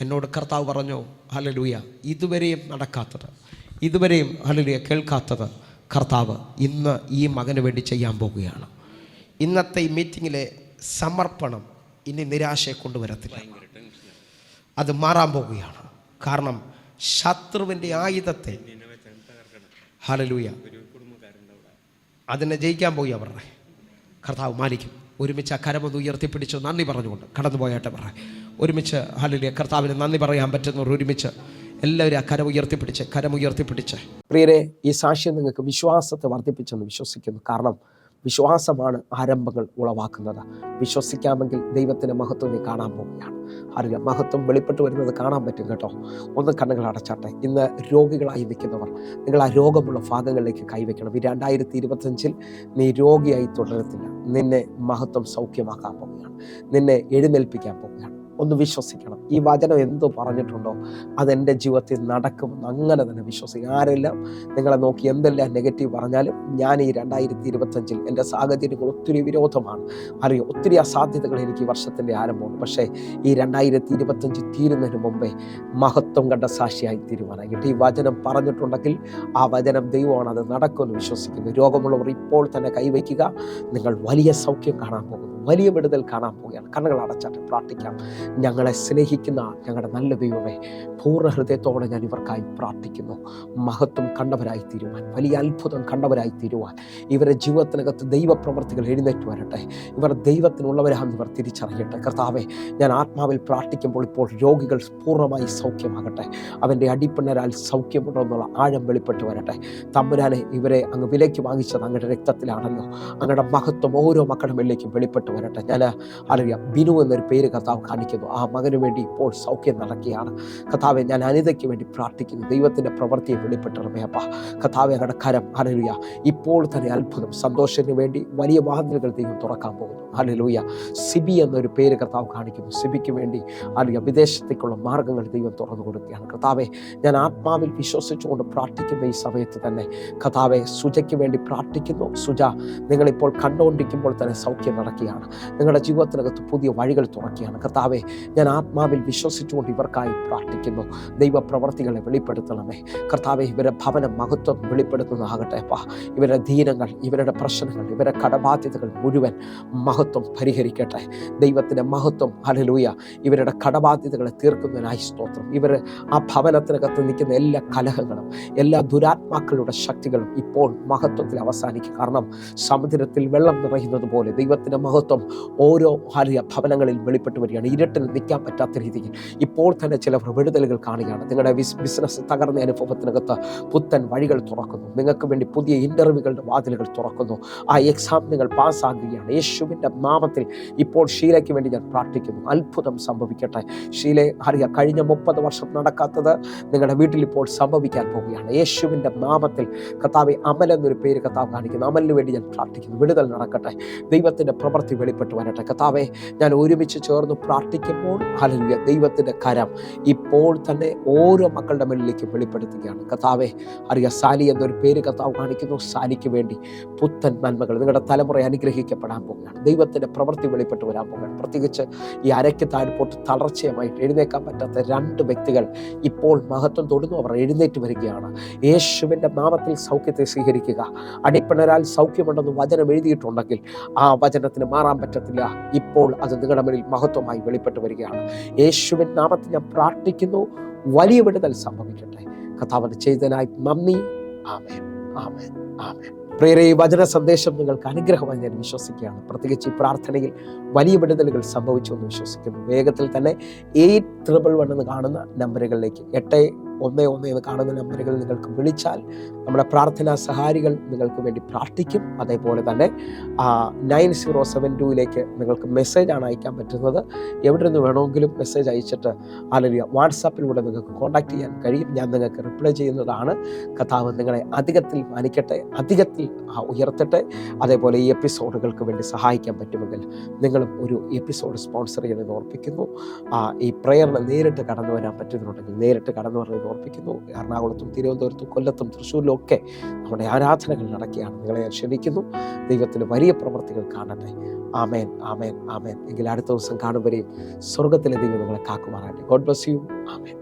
എന്നോട് കർത്താവ് പറഞ്ഞു ഹല്ലേലൂയ ഇതുവരെയും നടക്കാത്തത്, ഇതുവരെയും ഹല്ലേലൂയ കേൾക്കാത്തത് കർത്താവ് ഇന്ന് ഈ മകന് വേണ്ടി ചെയ്യാൻ പോകുകയാണ്. ഇന്നത്തെ ഈ മീറ്റിങ്ങിലെ സമർപ്പണം ഇനി നിരാശയെ കൊണ്ടുവരത്തില്ല, അത് മാറാൻ പോവുകയാണ്. കാരണം ശത്രുവിൻ്റെ ആയുധത്തെ ഹല്ലേലൂയ അതിനെ ജയിക്കാൻ പോയി അവരുടെ കർത്താവ് മാനിക്കും. ഒരുമിച്ച് ആ കരമൊന്ന് ഉയർത്തിപ്പിടിച്ച് നന്ദി പറഞ്ഞുകൊണ്ട് കടന്നു പോയാട്ടെ പറ. ഒരുമിച്ച് ഹല്ലേലൂയ കർത്താവിന് നന്ദി പറയാൻ പറ്റുന്നവർ ഒരുമിച്ച് എല്ലാവരും ആ കരമുയർത്തിപ്പിടിച്ച്. പ്രിയരെ, ഈ സാക്ഷ്യം നിങ്ങൾക്ക് വിശ്വാസത്തെ വർദ്ധിപ്പിച്ചെന്ന് വിശ്വസിക്കുന്നു. കാരണം വിശ്വാസമാണ് ആരംഭങ്ങൾ ഉളവാക്കുന്നത്. വിശ്വസിക്കാമെങ്കിൽ ദൈവത്തിൻ്റെ മഹത്വം നീ കാണാൻ പോവുകയാണ്. അറിയാം, മഹത്വം വെളിപ്പെട്ട് വരുന്നത് കാണാൻ പറ്റും കേട്ടോ. ഒന്ന് കണ്ണുകൾ അടച്ചാട്ടെ. ഇന്ന് രോഗികളായി നിൽക്കുന്നവർ, നിങ്ങൾ ആ രോഗമുള്ള ഭാഗങ്ങളിലേക്ക് കൈവയ്ക്കണം. ഈ 2025 നീ രോഗിയായി തുടരത്തില്ല. നിന്നെ മഹത്വം സൗഖ്യമാക്കാൻ പോവുകയാണ്, നിന്നെ എഴുന്നേൽപ്പിക്കാൻ പോവുകയാണ്. ഒന്ന് വിശ്വസിക്കണം. ഈ വചനം എന്തോ പറഞ്ഞിട്ടുണ്ടോ അതെൻ്റെ ജീവിതത്തിൽ നടക്കുമെന്ന് അങ്ങനെ തന്നെ വിശ്വസിക്കുക. ആരെല്ലാം നിങ്ങളെ നോക്കി എന്തെല്ലാം നെഗറ്റീവ് പറഞ്ഞാലും, ഞാൻ ഈ 2025 എൻ്റെ സാഹചര്യങ്ങൾ ഒത്തിരി വിരോധമാണ്, അറിയാം, ഒത്തിരി അസാധ്യതകൾ എനിക്ക് ഈ വർഷത്തിൻ്റെ ആരംഭമാണ്. പക്ഷേ ഈ 2025 തീരുന്നതിന് മുമ്പേ മഹത്വം കണ്ട സാക്ഷിയായി തീരുവാനായിട്ട് ഈ വചനം പറഞ്ഞിട്ടുണ്ടെങ്കിൽ ആ വചനം ദൈവമാണ്, അത് നടക്കുമെന്ന് വിശ്വസിക്കുന്നു. രോഗമുള്ളവർ ഇപ്പോൾ തന്നെ കൈവയ്ക്കുക. നിങ്ങൾ വലിയ സൗഖ്യം കാണാൻ പോകുന്നു, വലിയ വിടുതൽ കാണാൻ പോവുകയാണ്. കണ്ണുകൾ അടച്ചാട്ടെ, പ്രാർത്ഥിക്കാം. ഞങ്ങളെ സ്നേഹിക്കുന്ന ഞങ്ങളുടെ നല്ല ദൈവമേ, പൂർണ്ണ ഹൃദയത്തോടെ ഞാൻ ഇവർക്കായി പ്രാർത്ഥിക്കുന്നു. മഹത്വം കണ്ടവരായി തീരുവാൻ, വലിയ അത്ഭുതം കണ്ടവരായി തീരുവാൻ, ഇവരുടെ ജീവിതത്തിനകത്ത് ദൈവപ്രവർത്തികൾ എഴുന്നേറ്റ് വരട്ടെ. ഇവർ ദൈവത്തിനുള്ളവരാണെന്ന് ഇവർ തിരിച്ചറിയട്ടെ. കർത്താവെ, ഞാൻ ആത്മാവിൽ പ്രാർത്ഥിക്കുമ്പോൾ ഇപ്പോൾ രോഗികൾ പൂർണ്ണമായി സൗഖ്യമാകട്ടെ. അവൻ്റെ അടിപ്പിണരാൽ സൗഖ്യമുണ്ടോ എന്നുള്ള ആഴം വെളിപ്പെട്ട് വരട്ടെ. തമ്പുരാനെ, ഇവരെ അങ്ങ് വിലയ്ക്ക് വാങ്ങിച്ചത് അങ്ങയുടെ രക്തത്തിലാണല്ലോ. അങ്ങയുടെ മഹത്വം ഓരോ മക്കളുടെ മേലേക്കും വെളിപ്പെട്ട് വരട്ടെ. ഞാൻ അറിയാം ബിനു എന്നൊരു പേര് കർത്താവ് കാണിക്കുന്നു. ആ മകന് വേണ്ടി ഇപ്പോൾ സൗഖ്യം നടക്കുകയാണ്. കർത്താവെ, ഞാൻ അനിതയ്ക്ക് വേണ്ടി പ്രാർത്ഥിക്കുന്നു. ദൈവത്തിൻ്റെ പ്രവൃത്തിയെ വെളിപ്പെട്ടിറമേ അപ്പ. കർത്താവെ, അങ്ങയുടെ കരം ഹല്ലേലൂയ ഇപ്പോൾ തന്നെ അത്ഭുതം. സന്തോഷത്തിന് വേണ്ടി വലിയ വാതിലുകൾ ദൈവം തുറക്കാൻ പോകുന്നു. ഹല്ലേലൂയ. സിബി എന്നൊരു പേര് കർത്താവ് കാണിക്കുന്നു. സിബിക്ക് വേണ്ടി അറിയാം വിദേശത്തേക്കുള്ള മാർഗ്ഗങ്ങൾ ദൈവം തുറന്നു കൊടുക്കുകയാണ്. കർത്താവെ, ഞാൻ ആത്മാവിൽ വിശ്വസിച്ചുകൊണ്ട് പ്രാർത്ഥിക്കുന്ന ഈ സമയത്ത് തന്നെ കർത്താവെ, സുജയ്ക്ക് വേണ്ടി പ്രാർത്ഥിക്കുന്നു. സുജ, നിങ്ങളിപ്പോൾ കണ്ടുകൊണ്ടിരിക്കുമ്പോൾ തന്നെ സൗഖ്യം നടക്കുകയാണ്. നിങ്ങളുടെ ജീവിതത്തിനകത്ത് പുതിയ വഴികൾ തുറക്കുകയാണ്. കർത്താവെ, ഞാൻ ആത്മാവിൽ വിശ്വസിച്ചുകൊണ്ട് ഇവർക്കായി പ്രാർത്ഥിക്കുന്നു. ദൈവ പ്രവർത്തികളെ വെളിപ്പെടുത്തണമേ കർത്താവെ. ഇവരുടെ ഭവന മഹത്വം വെളിപ്പെടുത്തുന്നതാകട്ടെ അപ്പാ. ഇവരുടെ ദീനങ്ങൾ, ഇവരുടെ പ്രശ്നങ്ങൾ, ഇവരുടെ കടബാധ്യതകൾ മുഴുവൻ മഹത്വം പരിഹരിക്കട്ടെ. ദൈവത്തിൻ്റെ മഹത്വം ഹല്ലേലൂയ ഇവരുടെ കടബാധ്യതകളെ തീർക്കുന്നതിനായി സ്തോത്രം. ഇവർ ആ ഭവനത്തിനകത്ത് നിൽക്കുന്ന എല്ലാ കലഹങ്ങളും, എല്ലാ ദുരാത്മാക്കളുടെ ശക്തികളും ഇപ്പോൾ മഹത്വത്തിൽ അവസാനിക്കും. കാരണം സമുദ്രത്തിൽ വെള്ളം നിറയുന്നത് പോലെ ദൈവത്തിൻ്റെ മഹത്വം ഓരോ ഭവനങ്ങളിൽ വെളിപ്പെട്ട് വരികയാണ്. ഇരുട്ടിൽ നിൽക്കാൻ പറ്റാത്ത രീതിയിൽ ഇപ്പോൾ തന്നെ ചിലർ വിടുതലുകൾ കാണുകയാണ്. നിങ്ങളുടെ ബിസിനസ് തകർന്ന അനുഭവത്തിനകത്ത് പുത്തൻ വഴികൾ തുറക്കുന്നു. നിങ്ങൾക്ക് വേണ്ടി പുതിയ ഇൻ്റർവ്യൂകളുടെ വാതിലുകൾ തുറക്കുന്നു. ആ എക്സാം നിങ്ങൾ പാസ്സാകുകയാണ്. യേശുവിൻ്റെ നാമത്തിൽ ഇപ്പോൾ ഷീലയ്ക്ക് വേണ്ടി ഞാൻ പ്രാർത്ഥിക്കുന്നു. അത്ഭുതം സംഭവിക്കട്ടെ. ഷീലെ കഴിഞ്ഞ 30 വർഷം നടക്കാത്തത് നിങ്ങളുടെ വീട്ടിൽ ഇപ്പോൾ സംഭവിക്കാൻ പോവുകയാണ്. യേശുവിൻ്റെ നാമത്തിൽ കർത്താവെ, അമൽ എന്നൊരു പേര് കർത്താവ് കാണിക്കുന്നു. അമലിന് വേണ്ടി ഞാൻ പ്രാർത്ഥിക്കുന്നു. വിടുതൽ നടക്കട്ടെ. ദൈവത്തിൻ്റെ പ്രവൃത്തി വെളിപ്പെട്ട് വരട്ടെ. കർത്താവെ, ഞാൻ ഒരുമിച്ച് ചേർന്ന് പ്രാർത്ഥിക്കുമ്പോൾ ഹല്ലേലൂയ ദൈവത്തിൻ്റെ കരം ഇപ്പോൾ തന്നെ ഓരോ മക്കളുടെ മേലിലേക്ക് വെളിപ്പെടുത്തുകയാണ്. കർത്താവെ, സാലി എന്നൊരു പേര് കർത്താവ് കാണിക്കുന്നു. സാലിക്ക് വേണ്ടി പുത്തൻ നന്മകൾ, നിങ്ങളുടെ തലമുറ അനുഗ്രഹിക്കപ്പെടാൻ പോകുകയാണ്. ദൈവത്തിൻ്റെ പ്രവൃത്തി വെളിപ്പെട്ട് വരാൻ പോകുകയാണ്. പ്രത്യേകിച്ച് ഈ അരയ്ക്ക് താഴ്പോട്ട് തളർച്ചയുമായിട്ട് എഴുന്നേക്കാൻ പറ്റാത്ത 2 വ്യക്തികൾ ഇപ്പോൾ മഹത്വം തൊടുന്നു. അവർ എഴുന്നേറ്റ് വരികയാണ്. യേശുവിൻ്റെ നാമത്തിൽ സൗഖ്യത്തെ സ്വീകരിക്കുക. അടിപ്പിണരാൽ സൗഖ്യമുണ്ടെന്ന് വചനം എഴുതിയിട്ടുണ്ടെങ്കിൽ ആ വചനത്തിന് മാറാൻ പറ്റത്തില്ല. ഇപ്പോൾ അത് നിങ്ങളുടെ മുന്നിൽ മഹത്വമായി വെളിപ്പെട്ട് വരികയാണ്. യേശുവിൻ്റെ നാമത്തിൽ ഞാൻ പ്രാർത്ഥിക്കുന്നു. വലിയ വിടുതൽ സംഭവിക്കട്ടെ. കർത്താവിന്റെ ചെയ്തതിനായി നന്ദി. ആമേൻ, ആമേൻ, ആമേൻ. പ്രിയരേ, ഈ വചന സന്ദേശം നിങ്ങൾക്ക് അനുഗ്രഹമായി ഞാൻ വിശ്വസിക്കുകയാണ്. പ്രത്യേകിച്ച് ഈ പ്രാർത്ഥനയിൽ വലിയ വിടുതലുകൾ സംഭവിച്ചു എന്ന് വിശ്വസിക്കുന്നു. വേഗത്തിൽ തന്നെ 811 എന്ന് കാണുന്ന നമ്പറുകളിലേക്ക് 811 എന്ന് കാണുന്ന നമ്പറുകൾ നിങ്ങൾക്ക് വിളിച്ചാൽ നമ്മുടെ പ്രാർത്ഥനാ സഹായികൾ നിങ്ങൾക്ക് വേണ്ടി പ്രാർത്ഥിക്കും. അതേപോലെ തന്നെ 9072 നിങ്ങൾക്ക് മെസ്സേജാണ് അയക്കാൻ പറ്റുന്നത്. എവിടെ നിന്ന് വേണമെങ്കിലും മെസ്സേജ് അയച്ചിട്ട് അല്ലെങ്കിൽ വാട്സാപ്പിലൂടെ നിങ്ങൾക്ക് കോൺടാക്ട് ചെയ്യാൻ കഴിയും. ഞാൻ നിങ്ങൾക്ക് റിപ്ലൈ ചെയ്യുന്നതാണ്. കർത്താവ് നിങ്ങളെ അധികത്തിൽ മാനിക്കട്ടെ, അധികത്തിൽ ഉയർത്തട്ടെ. അതേപോലെ ഈ എപ്പിസോഡുകൾക്ക് വേണ്ടി സഹായിക്കാൻ പറ്റുമെങ്കിൽ നിങ്ങളും ഒരു എപ്പിസോഡ് സ്പോൺസർ ചെയ്യണമെന്ന് ഓർപ്പിക്കുന്നു. ഈ പ്രയറിന് നേരിട്ട് കടന്നു വരാൻ പറ്റുന്നുണ്ടെങ്കിൽ നേരിട്ട് കടന്നു വരുന്നത് ഓർപ്പിക്കുന്നു. എറണാകുളത്തും തിരുവനന്തപുരത്തും കൊല്ലത്തും തൃശ്ശൂരിലും ഒക്കെ നമ്മുടെ ആരാധനകൾ നടക്കുകയാണ്. നിങ്ങളെ ഞാൻ ക്ഷണിക്കുന്നു. ദൈവത്തിൻ്റെ വലിയ പ്രവൃത്തികൾ കാണട്ടെ. ആമേൻ, ആമേൻ, ആമേൻ. എങ്കിൽ അടുത്ത ദിവസം കാണുമ്പോഴേയും സ്വർഗത്തിലെ ദൈവം നിങ്ങളെ കാക്കുമാറാട്ടെ. God bless you. ആമേൻ.